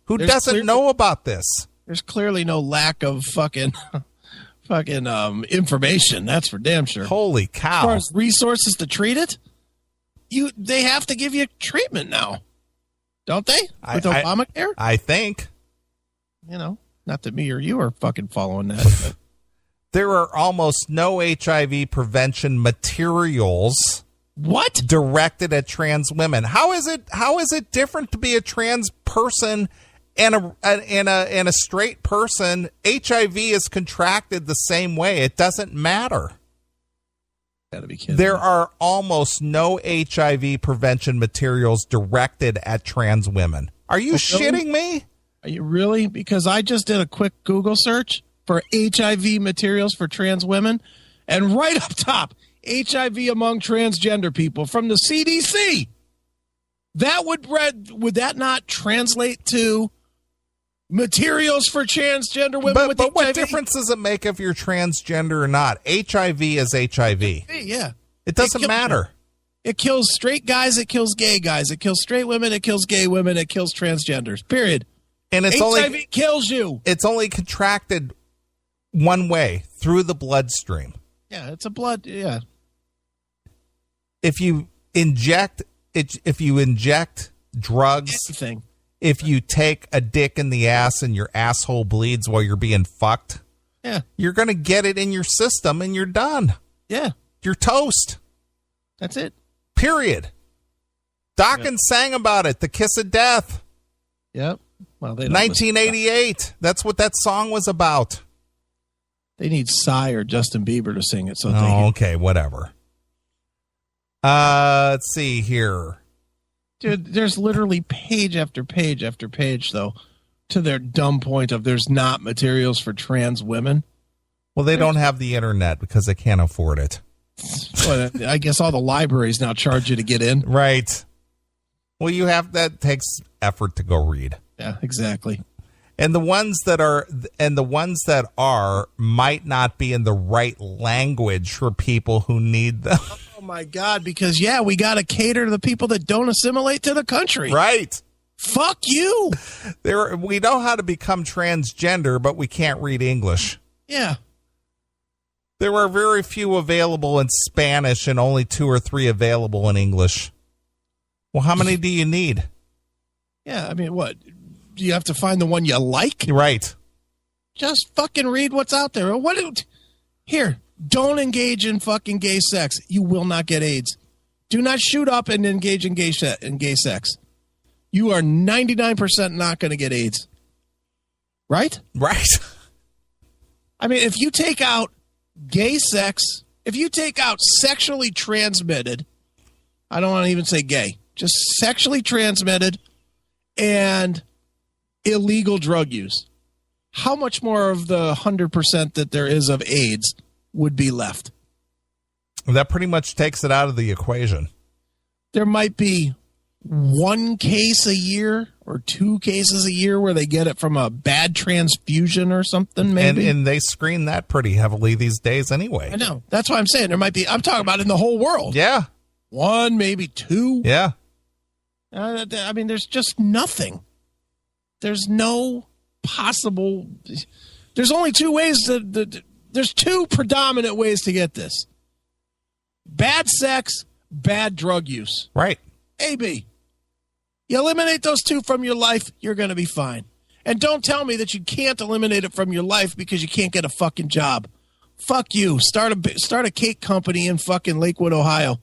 Speaker 1: Who doesn't know about this?
Speaker 2: There's clearly no lack of fucking information. That's for damn sure.
Speaker 1: Holy cow.
Speaker 2: As far as resources to treat it, they have to give you treatment now. Don't they? With Obamacare?
Speaker 1: I think.
Speaker 2: Not that me or you are fucking following that. But.
Speaker 1: There are almost no HIV prevention materials.
Speaker 2: What?
Speaker 1: Directed at trans women. How is it different to be a trans person and a straight person? HIV is contracted the same way. It doesn't matter.
Speaker 2: Gotta be kidding.
Speaker 1: There are almost no HIV prevention materials directed at trans women. Are you shitting me?
Speaker 2: Are you really? Because I just did a quick Google search for HIV materials for trans women, and right up top, HIV among transgender people from the CDC. That would that not translate to materials for transgender women with HIV? But
Speaker 1: what difference does it make if you're transgender or not? HIV is HIV.
Speaker 2: Yeah.
Speaker 1: It doesn't matter.
Speaker 2: It kills straight guys. It kills gay guys. It kills straight women. It kills gay women. It kills transgenders. Period.
Speaker 1: And
Speaker 2: HIV kills you.
Speaker 1: It's only contracted one way, through the bloodstream.
Speaker 2: Yeah, it's a blood. Yeah.
Speaker 1: If you inject drugs,
Speaker 2: anything.
Speaker 1: If you take a dick in the ass and your asshole bleeds while you're being fucked, you're going to get it in your system and you're done.
Speaker 2: Yeah.
Speaker 1: You're toast.
Speaker 2: That's it.
Speaker 1: Period. Dawkins sang about it, The Kiss of Death.
Speaker 2: Yep. Well,
Speaker 1: 1988. That's what that song was about.
Speaker 2: They need Psy or Justin Bieber to sing it.
Speaker 1: Okay, whatever. Let's see here.
Speaker 2: Dude, there's literally page after page after page, though, to their dumb point of there's not materials for trans women.
Speaker 1: Well, they don't have the internet because they can't afford it.
Speaker 2: But I guess all the libraries now charge you to get in.
Speaker 1: Right. Well, that takes effort to go read.
Speaker 2: Yeah, exactly.
Speaker 1: And the ones that are might not be in the right language for people who need them.
Speaker 2: Oh my God, because we got to cater to the people that don't assimilate to the country.
Speaker 1: Right.
Speaker 2: Fuck you.
Speaker 1: We know how to become transgender, but we can't read English.
Speaker 2: Yeah.
Speaker 1: There are very few available in Spanish and only 2 or 3 available in English. Well, how many do you need?
Speaker 2: Yeah, I mean, what? Do you have to find the one you like?
Speaker 1: Right.
Speaker 2: Just fucking read what's out there. Here, don't engage in fucking gay sex. You will not get AIDS. Do not shoot up and engage in gay sex. You are 99% not going to get AIDS. Right?
Speaker 1: Right.
Speaker 2: I mean, if you take out gay sex, if you take out sexually transmitted, I don't want to even say gay, just sexually transmitted and illegal drug use, how much more of the 100% that there is of AIDS would be left?
Speaker 1: That pretty much takes it out of the equation.
Speaker 2: There might be one case a year or 2 cases a year where they get it from a bad transfusion or something, maybe.
Speaker 1: And they screen that pretty heavily these days anyway.
Speaker 2: I know. That's why I'm saying there might be, I'm talking about in the whole world.
Speaker 1: Yeah.
Speaker 2: 1, maybe 2.
Speaker 1: Yeah.
Speaker 2: I mean, there's just nothing. There's no possible, there's only 2 ways there's 2 predominant ways to get this. Bad sex, bad drug use.
Speaker 1: Right.
Speaker 2: A, B. You eliminate those 2 from your life, you're going to be fine. And don't tell me that you can't eliminate it from your life because you can't get a fucking job. Fuck you. Start a cake company in fucking Lakewood, Ohio.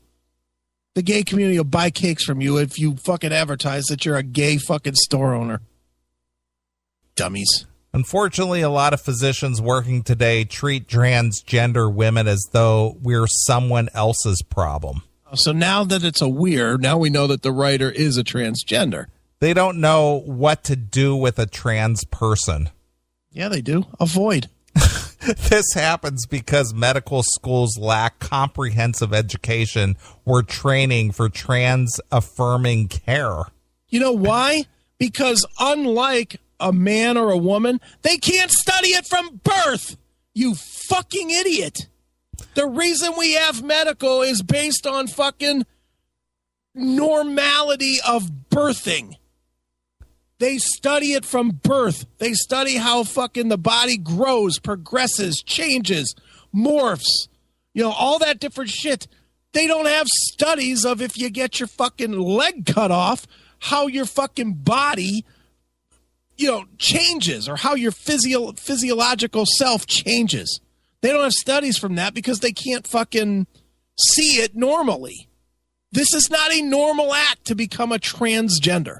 Speaker 2: The gay community will buy cakes from you if you fucking advertise that you're a gay fucking store owner. Dummies.
Speaker 1: Unfortunately, a lot of physicians working today treat transgender women as though we're someone else's problem.
Speaker 2: So now that it's a we're, now we know that the writer is a transgender.
Speaker 1: They don't know what to do with a trans person.
Speaker 2: Yeah, they do. Avoid.
Speaker 1: This happens because medical schools lack comprehensive education or training for trans-affirming care.
Speaker 2: You know why? Because unlike a man or a woman, they can't study it from birth. You fucking idiot. The reason we have medical is based on fucking normality of birthing. They study it from birth. They study how fucking the body grows, progresses, changes, morphs, all that different shit. They don't have studies of if you get your fucking leg cut off, how your fucking body, changes, or how your physiological self changes. They don't have studies from that because they can't fucking see it normally. This is not a normal act to become a transgender.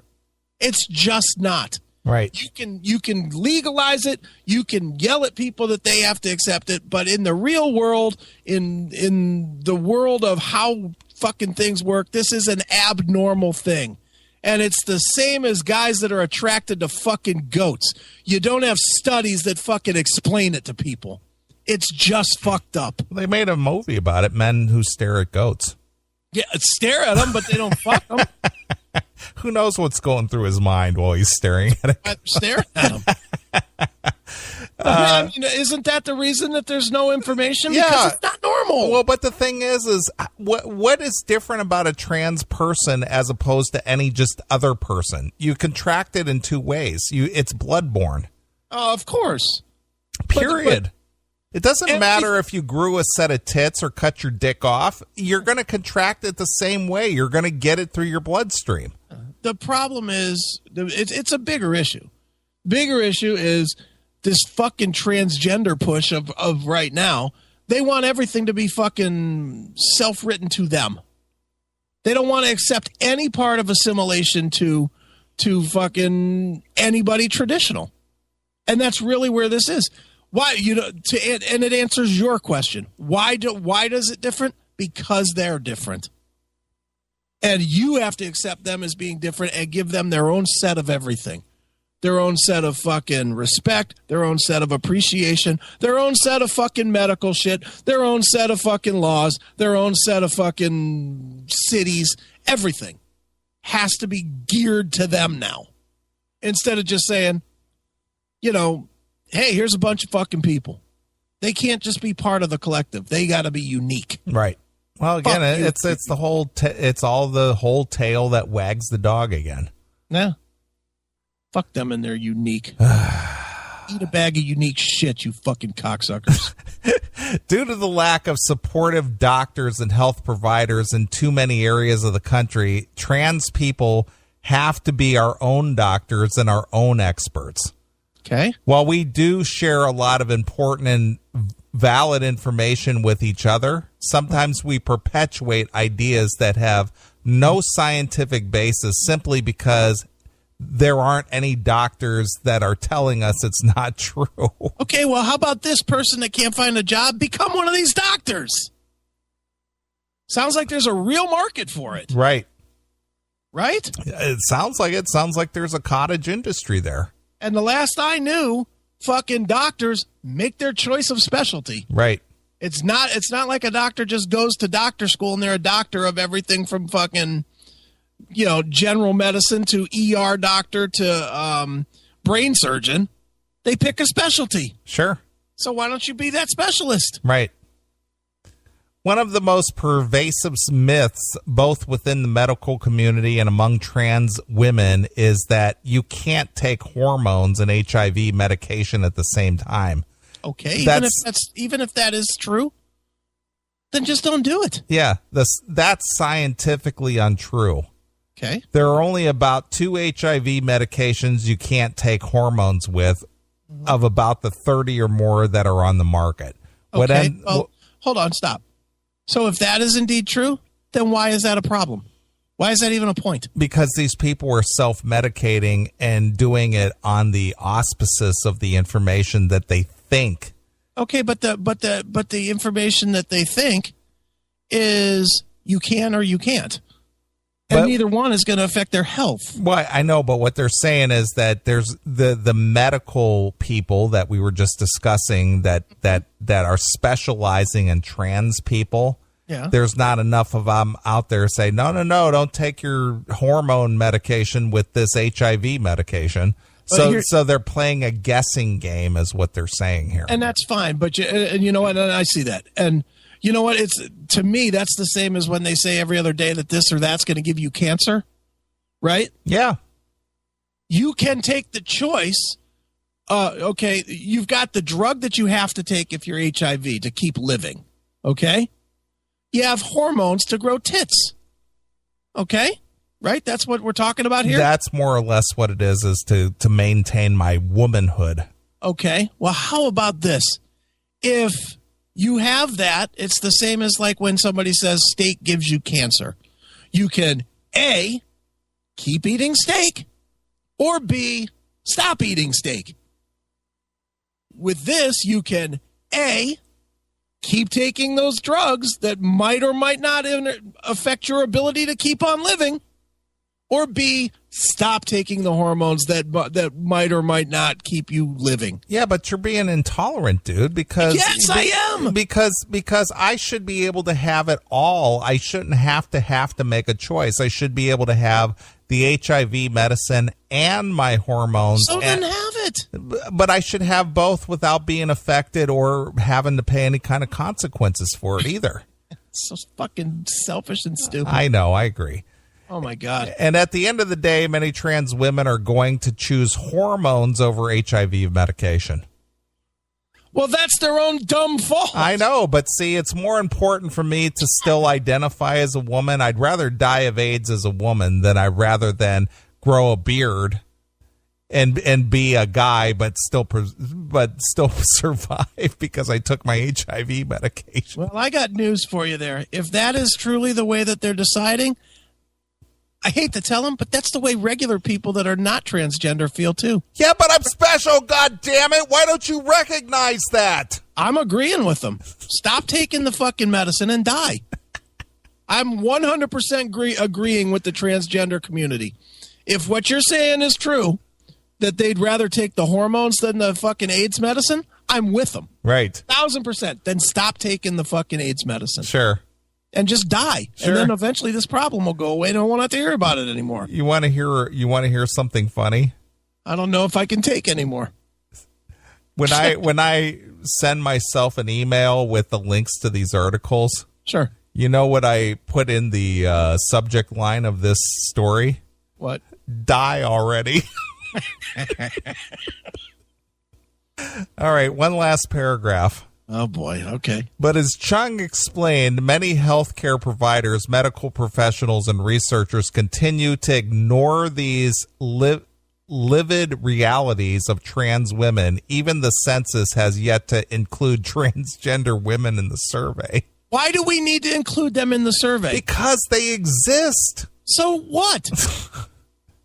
Speaker 2: It's just not.
Speaker 1: Right.
Speaker 2: You can legalize it. You can yell at people that they have to accept it. But in the real world, in the world of how fucking things work, this is an abnormal thing. And it's the same as guys that are attracted to fucking goats. You don't have studies that fucking explain it to people. It's just fucked up.
Speaker 1: They made a movie about it, men who stare at goats.
Speaker 2: Yeah, stare at them, but they don't fuck them.
Speaker 1: Who knows what's going through his mind while he's staring at it?
Speaker 2: Stare at him. I mean, isn't that the reason that there's no information?
Speaker 1: Yeah.
Speaker 2: Because it's not normal.
Speaker 1: Well, but the thing is what is different about a trans person as opposed to any just other person? You contract it in 2 ways. It's bloodborne.
Speaker 2: Of course.
Speaker 1: Period. It doesn't matter if you grew a set of tits or cut your dick off. You're going to contract it the same way. You're going to get it through your bloodstream.
Speaker 2: The problem is, it's a bigger issue. Bigger issue is this fucking transgender push of right now. They want everything to be fucking self-written to them. They don't want to accept any part of assimilation to fucking anybody traditional. And that's really where this is. Why, and it answers your question. Why does it different? Because they're different. And you have to accept them as being different and give them their own set of everything. Their own set of fucking respect, their own set of appreciation, their own set of fucking medical shit, their own set of fucking laws, their own set of fucking cities. Everything has to be geared to them now. Instead of just saying, hey, here's a bunch of fucking people. They can't just be part of the collective. They got to be unique.
Speaker 1: Right. Well, again, it's the whole it's all the whole tail that wags the dog again.
Speaker 2: Yeah. Fuck them and they're unique. Eat a bag of unique shit, you fucking cocksuckers.
Speaker 1: Due to the lack of supportive doctors and health providers in too many areas of the country, trans people have to be our own doctors and our own experts.
Speaker 2: Okay.
Speaker 1: While we do share a lot of important and valid information with each other. Sometimes we perpetuate ideas that have no scientific basis simply because there aren't any doctors that are telling us it's not true.
Speaker 2: Okay, well, how about this person that can't find a job become one of these doctors? Sounds like there's a real market for it.
Speaker 1: Right.
Speaker 2: Right?
Speaker 1: It sounds like it. Sounds like there's a cottage industry there.
Speaker 2: And the last I knew, fucking doctors make their choice of specialty.
Speaker 1: Right.
Speaker 2: It's not like a doctor just goes to doctor school and they're a doctor of everything from fucking, general medicine to ER doctor to brain surgeon. They pick a specialty.
Speaker 1: Sure.
Speaker 2: So why don't you be that specialist?
Speaker 1: Right. One of the most pervasive myths, both within the medical community and among trans women, is that you can't take hormones and HIV medication at the same time.
Speaker 2: Okay, even if that is true, then just don't do it.
Speaker 1: Yeah, that's scientifically untrue.
Speaker 2: Okay.
Speaker 1: There are only about 2 HIV medications you can't take hormones with, of about the 30 or more that are on the market.
Speaker 2: Okay. Hold on, stop. So if that is indeed true, then why is that a problem? Why is that even a point? Because
Speaker 1: these people are self-medicating and doing it on the auspices of the information that they think.
Speaker 2: Okay, but the information that they think is you can or you can't. And neither one is going to affect their health.
Speaker 1: Well, I know, but what they're saying is that there's the medical people that we were just discussing that are specializing in trans people.
Speaker 2: Yeah.
Speaker 1: There's not enough of them out there say, no, don't take your hormone medication with this HIV medication. So they're playing a guessing game is what they're saying here.
Speaker 2: And that's fine. But you know what? And I see that. And you know what? To me, that's the same as when they say every other day that this or that's going to give you cancer, right?
Speaker 1: Yeah.
Speaker 2: You can take the choice. Okay, you've got the drug that you have to take if you're HIV to keep living, okay? You have hormones to grow tits, okay? Right? That's what we're talking about here?
Speaker 1: That's more or less what it is to maintain my womanhood.
Speaker 2: Okay, well, how about this? If you have that, it's the same as like when somebody says steak gives you cancer. You can A, keep eating steak, or B, stop eating steak. With this, you can A, keep taking those drugs that might or might not affect your ability to keep on living, or B, stop taking the hormones that might or might not keep you living.
Speaker 1: Yeah, but you're being intolerant, dude, because
Speaker 2: yes, I am.
Speaker 1: Because I should be able to have it all. I shouldn't have to make a choice. I should be able to have the HIV medicine and my hormones.
Speaker 2: So then have it.
Speaker 1: But I should have both without being affected or having to pay any kind of consequences for it either.
Speaker 2: It's so fucking selfish and stupid.
Speaker 1: I know, I agree.
Speaker 2: Oh, my God.
Speaker 1: And at the end of the day, many trans women are going to choose hormones over HIV medication.
Speaker 2: Well, that's their own dumb fault.
Speaker 1: I know, but see, it's more important for me to still identify as a woman. I'd rather die of AIDS as a woman than grow a beard and be a guy, but still survive because I took my HIV medication.
Speaker 2: Well, I got news for you there. If that is truly the way that they're deciding, I hate to tell them, but that's the way regular people that are not transgender feel too.
Speaker 1: Yeah, but I'm special, God damn it! Why don't you recognize that?
Speaker 2: I'm agreeing with them. Stop taking the fucking medicine and die. I'm 100% agreeing with the transgender community. If what you're saying is true, that they'd rather take the hormones than the fucking AIDS medicine, I'm with them.
Speaker 1: Right.
Speaker 2: 1000%. Then stop taking the fucking AIDS medicine.
Speaker 1: Sure.
Speaker 2: And just die. Sure. And then eventually this problem will go away and I won't have to hear about it anymore.
Speaker 1: You want to hear something funny?
Speaker 2: I don't know if I can take anymore.
Speaker 1: When I send myself an email with the links to these articles,
Speaker 2: sure.
Speaker 1: You know what I put in the subject line of this story?
Speaker 2: What?
Speaker 1: Die already. All right, one last paragraph.
Speaker 2: Oh, boy. Okay.
Speaker 1: But as Chung explained, many healthcare providers, medical professionals, and researchers continue to ignore these livid realities of trans women, even the census has yet to include transgender women in the survey.
Speaker 2: Why do we need to include them in the survey?
Speaker 1: Because they exist.
Speaker 2: So what?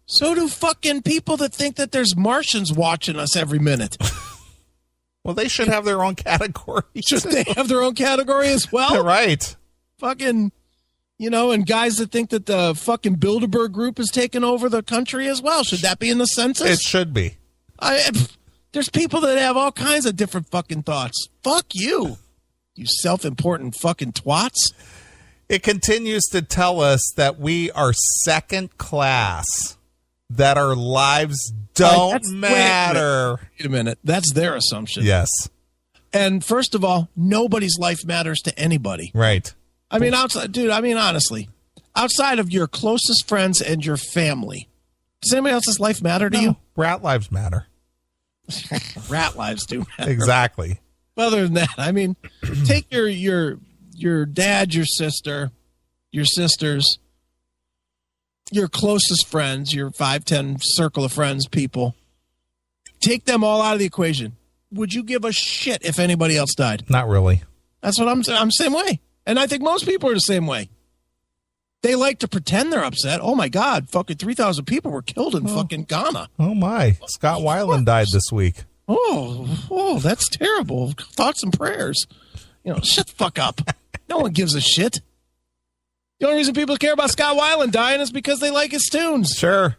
Speaker 2: So do fucking people that think that there's Martians watching us every minute.
Speaker 1: Well, they should have their own category.
Speaker 2: Should they have their own category as well?
Speaker 1: Right.
Speaker 2: Fucking, and guys that think that the fucking Bilderberg group is taking over the country as well. Should that be in the census?
Speaker 1: It should be.
Speaker 2: There's people that have all kinds of different fucking thoughts. Fuck you, you self-important fucking twats.
Speaker 1: It continues to tell us that we are second class, that our lives don't matter.
Speaker 2: Wait a minute. That's their assumption.
Speaker 1: Yes.
Speaker 2: And first of all, nobody's life matters to anybody.
Speaker 1: Right.
Speaker 2: I mean, honestly, outside of your closest friends and your family, does anybody else's life matter to you?
Speaker 1: Rat lives matter.
Speaker 2: Rat lives do matter.
Speaker 1: Exactly.
Speaker 2: Other than that, I mean, take your dad, your sister, your sisters, your closest friends, your 5-10 circle of friends, people. Take them all out of the equation. Would you give a shit if anybody else died?
Speaker 1: Not really.
Speaker 2: That's what I'm the same way. And I think most people are the same way. They like to pretend they're upset. Oh, my God. Fucking 3,000 people were killed in fucking Ghana.
Speaker 1: Oh, my. Scott Weiland died this week.
Speaker 2: Oh, that's terrible. Thoughts and prayers. Shut the fuck up. No one gives a shit. The only reason people care about Scott Weiland dying is because they like his tunes.
Speaker 1: Sure.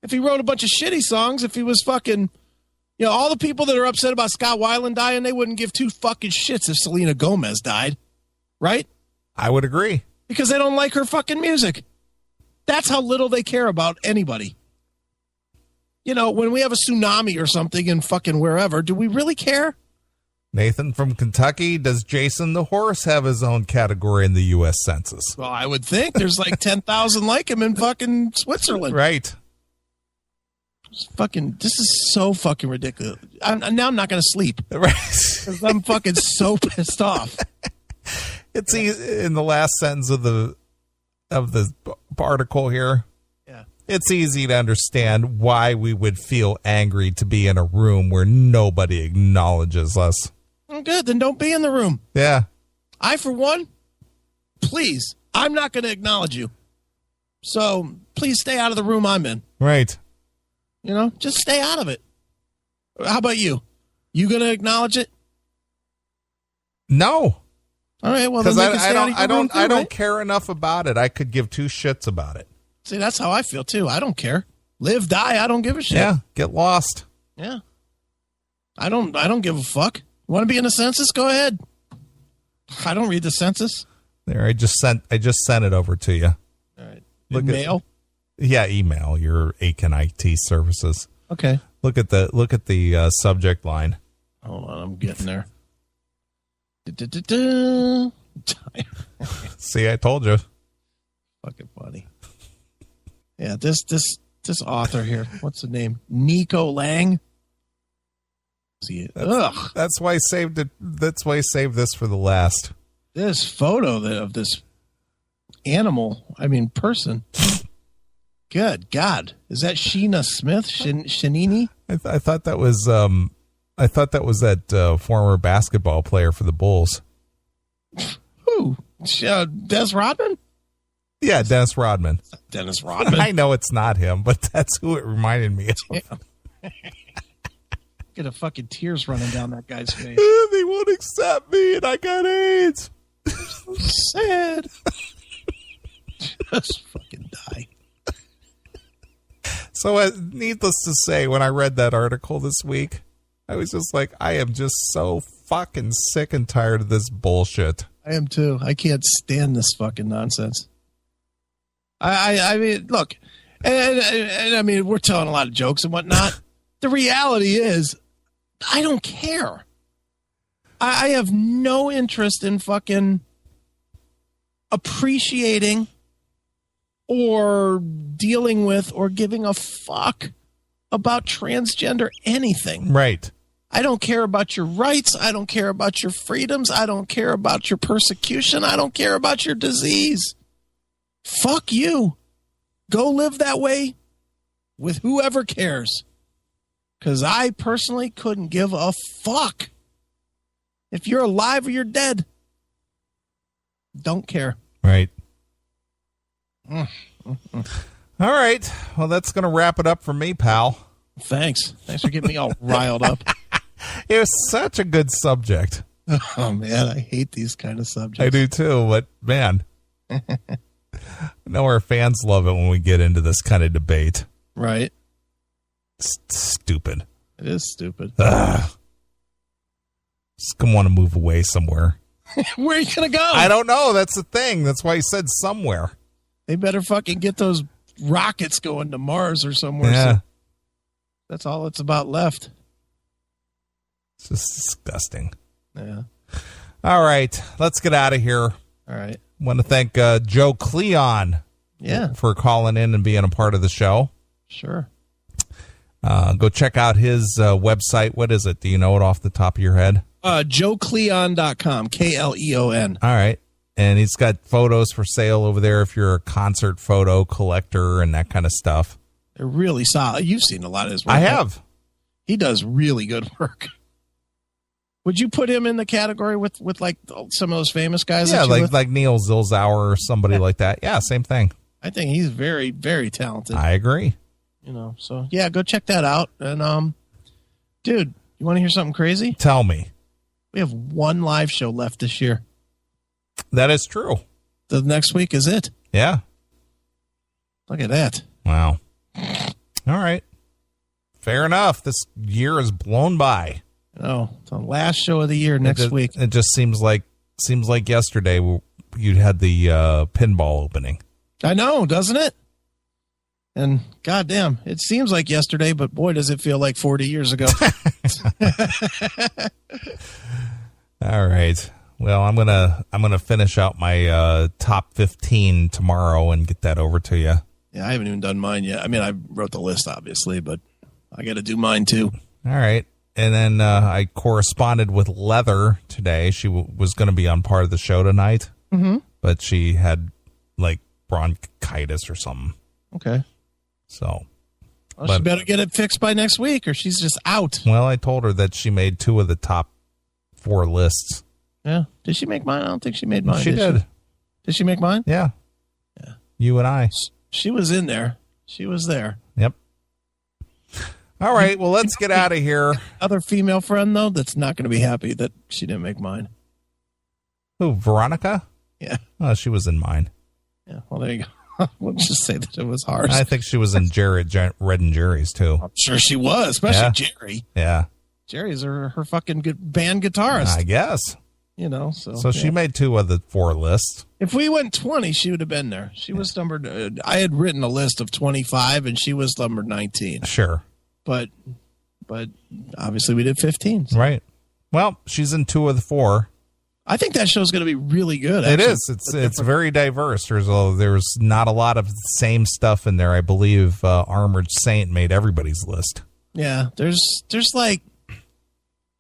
Speaker 2: If he wrote a bunch of shitty songs, if he was fucking... all the people that are upset about Scott Weiland dying, they wouldn't give two fucking shits if Selena Gomez died. Right?
Speaker 1: I would agree.
Speaker 2: Because they don't like her fucking music. That's how little they care about anybody. When we have a tsunami or something in fucking wherever, do we really care?
Speaker 1: Nathan from Kentucky, does Jason the horse have his own category in the U.S. Census?
Speaker 2: Well, I would think there's like 10,000 like him in fucking Switzerland.
Speaker 1: Right.
Speaker 2: This is so fucking ridiculous. Now I'm not going to sleep.
Speaker 1: Right.
Speaker 2: Because I'm fucking so pissed off.
Speaker 1: It's easy, in the last sentence of the article here.
Speaker 2: Yeah.
Speaker 1: It's easy to understand why we would feel angry to be in a room where nobody acknowledges us.
Speaker 2: Oh, good. Then don't be in the room.
Speaker 1: Yeah.
Speaker 2: I, for one, please, I'm not going to acknowledge you. So please stay out of the room I'm in.
Speaker 1: Right.
Speaker 2: Just stay out of it. How about you? You going to acknowledge it?
Speaker 1: No.
Speaker 2: All right. Well,
Speaker 1: because
Speaker 2: I
Speaker 1: don't care enough about it. I could give two shits about it.
Speaker 2: See, that's how I feel too. I don't care. Live, die. I don't give a shit.
Speaker 1: Yeah. Get lost.
Speaker 2: Yeah. I don't give a fuck. Want to be in the census? Go ahead. I don't read the census.
Speaker 1: There. I just sent it over to you.
Speaker 2: All right.
Speaker 1: Email. Email your Aiken IT services.
Speaker 2: Okay.
Speaker 1: Look at the subject line.
Speaker 2: Hold on, I'm getting there.
Speaker 1: See, I told you.
Speaker 2: Fucking funny. Yeah, this author here. What's the name? Nico Lang. See it? Ugh.
Speaker 1: That's why I saved it. That's why I saved this for the last.
Speaker 2: This photo of this person. Good God, is that Sheena Smith? Shanini?
Speaker 1: I thought that was that former basketball player for the Bulls.
Speaker 2: Who? Des Rodman?
Speaker 1: Yeah, Dennis Rodman.
Speaker 2: Dennis Rodman.
Speaker 1: I know it's not him, but that's who it reminded me of.
Speaker 2: Get a fucking tears running down that guy's face.
Speaker 1: They won't accept me, and I got AIDS.
Speaker 2: So sad. Just fucking die.
Speaker 1: So, needless to say, when I read that article this week, I was just like, I am just so fucking sick and tired of this bullshit.
Speaker 2: I am too. I can't stand this fucking nonsense. I mean, look, and I mean, we're telling a lot of jokes and whatnot. The reality is, I don't care. I have no interest in fucking appreciating or dealing with or giving a fuck about transgender anything.
Speaker 1: Right.
Speaker 2: I don't care about your rights. I don't care about your freedoms. I don't care about your persecution. I don't care about your disease. Fuck you. Go live that way. with whoever cares. Because I personally couldn't give a fuck. If you're alive or you're dead, don't care.
Speaker 1: Right. All right. Well, that's going to wrap it up for me, pal.
Speaker 2: Thanks for getting me all riled up.
Speaker 1: It was such a good subject.
Speaker 2: Oh, man, I hate these kind of subjects.
Speaker 1: I do too, but man, I know our fans love it when we get into this kind of debate.
Speaker 2: Right.
Speaker 1: It's stupid.
Speaker 2: It is stupid.
Speaker 1: Just gonna want to move away somewhere.
Speaker 2: Where are you going to go?
Speaker 1: I don't know. That's the thing. That's why he said somewhere.
Speaker 2: They better fucking get those rockets going to Mars or somewhere.
Speaker 1: Yeah.
Speaker 2: So that's all that's about left.
Speaker 1: It's just disgusting.
Speaker 2: Yeah.
Speaker 1: All right. Let's get out of here.
Speaker 2: All right.
Speaker 1: Want to thank Joe Cleon for calling in and being a part of the show.
Speaker 2: Sure.
Speaker 1: Go check out his website. What is it? Do you know it off the top of your head?
Speaker 2: JoeCleon.com. KLEON.
Speaker 1: All right. And he's got photos for sale over there if you're a concert photo collector and that kind of stuff.
Speaker 2: They're really solid. You've seen a lot of his work.
Speaker 1: I have.
Speaker 2: He does really good work. Would you put him in the category with like some of those famous guys?
Speaker 1: Yeah, like Neil Zilzauer or somebody like that. Yeah, same thing.
Speaker 2: I think he's very, very talented.
Speaker 1: I agree.
Speaker 2: So yeah, go check that out. And dude, you want to hear something crazy?
Speaker 1: Tell me.
Speaker 2: We have one live show left this year.
Speaker 1: That is true.
Speaker 2: The next week is it.
Speaker 1: Yeah.
Speaker 2: Look at that.
Speaker 1: Wow. All right. Fair enough. This year is blown by.
Speaker 2: Oh, it's the last show of the year next week.
Speaker 1: It just seems like yesterday you had the pinball opening.
Speaker 2: I know, doesn't it? And goddamn, it seems like yesterday, but boy, does it feel like 40 years ago.
Speaker 1: All right. Well, I'm gonna finish out my top 15 tomorrow and get that over to you.
Speaker 2: Yeah, I haven't even done mine yet. I mean, I wrote the list obviously, but I got to do mine too.
Speaker 1: All right. And then I corresponded with Leather today. She was going to be on part of the show tonight, but she had like bronchitis or something.
Speaker 2: Okay.
Speaker 1: So,
Speaker 2: she better get it fixed by next week, or she's just out.
Speaker 1: Well, I told her that she made 2 of the top 4 lists.
Speaker 2: Yeah. Did she make mine? I don't think she made mine.
Speaker 1: She did.
Speaker 2: Did she make mine?
Speaker 1: Yeah.
Speaker 2: Yeah.
Speaker 1: You and I.
Speaker 2: She was in there. She was there.
Speaker 1: Yep. All right. Well, let's get out of here.
Speaker 2: Other female friend, though, that's not going to be happy that she didn't make mine.
Speaker 1: Who, Veronica?
Speaker 2: Yeah.
Speaker 1: Oh, she was in mine.
Speaker 2: Yeah. Well, there you go. We'll just say that it was hard.
Speaker 1: I think she was in Red and Jerry's, too.
Speaker 2: I'm sure she was, especially Jerry.
Speaker 1: Yeah.
Speaker 2: Jerry's her fucking band guitarist.
Speaker 1: I guess.
Speaker 2: So
Speaker 1: she made 2 of the 4 lists.
Speaker 2: If we went 20, she would have been there. She was numbered. I had written a list of 25, and she was numbered 19.
Speaker 1: Sure.
Speaker 2: But obviously we did 15. So.
Speaker 1: Right. Well, she's in 2 of the 4.
Speaker 2: I think that show's going to be really good.
Speaker 1: Actually. It is. It's very diverse. There's not a lot of the same stuff in there. I believe Armored Saint made everybody's list.
Speaker 2: Yeah. There's like,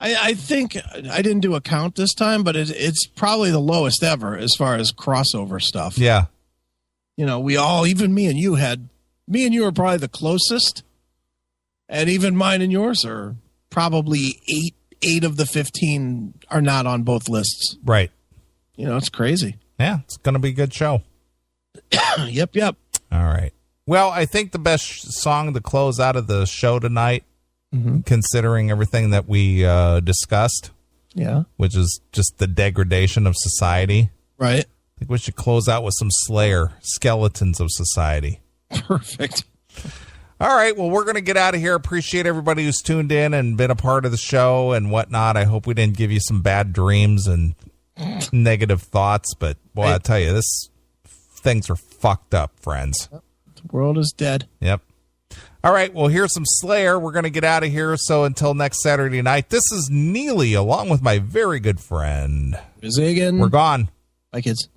Speaker 2: I think I didn't do a count this time, but it's probably the lowest ever as far as crossover stuff.
Speaker 1: Yeah.
Speaker 2: We all, even me and you are probably the closest. And even mine and yours are probably 8 of the 15 are not on both lists.
Speaker 1: Right.
Speaker 2: It's crazy.
Speaker 1: Yeah, it's going to be a good show.
Speaker 2: Yep.
Speaker 1: All right. Well, I think the best song to close out of the show tonight, considering everything that we discussed, which is just the degradation of society.
Speaker 2: Right.
Speaker 1: I think we should close out with some Slayer, Skeletons of Society.
Speaker 2: Perfect.
Speaker 1: All right, well, we're going to get out of here. Appreciate everybody who's tuned in and been a part of the show and whatnot. I hope we didn't give you some bad dreams and negative thoughts, but, boy, I tell you, things are fucked up, friends.
Speaker 2: The world is dead.
Speaker 1: Yep. All right, well, here's some Slayer. We're going to get out of here, so until next Saturday night, this is Neeley, along with my very good friend.
Speaker 2: Ziggin.
Speaker 1: We're gone.
Speaker 2: Bye, kids.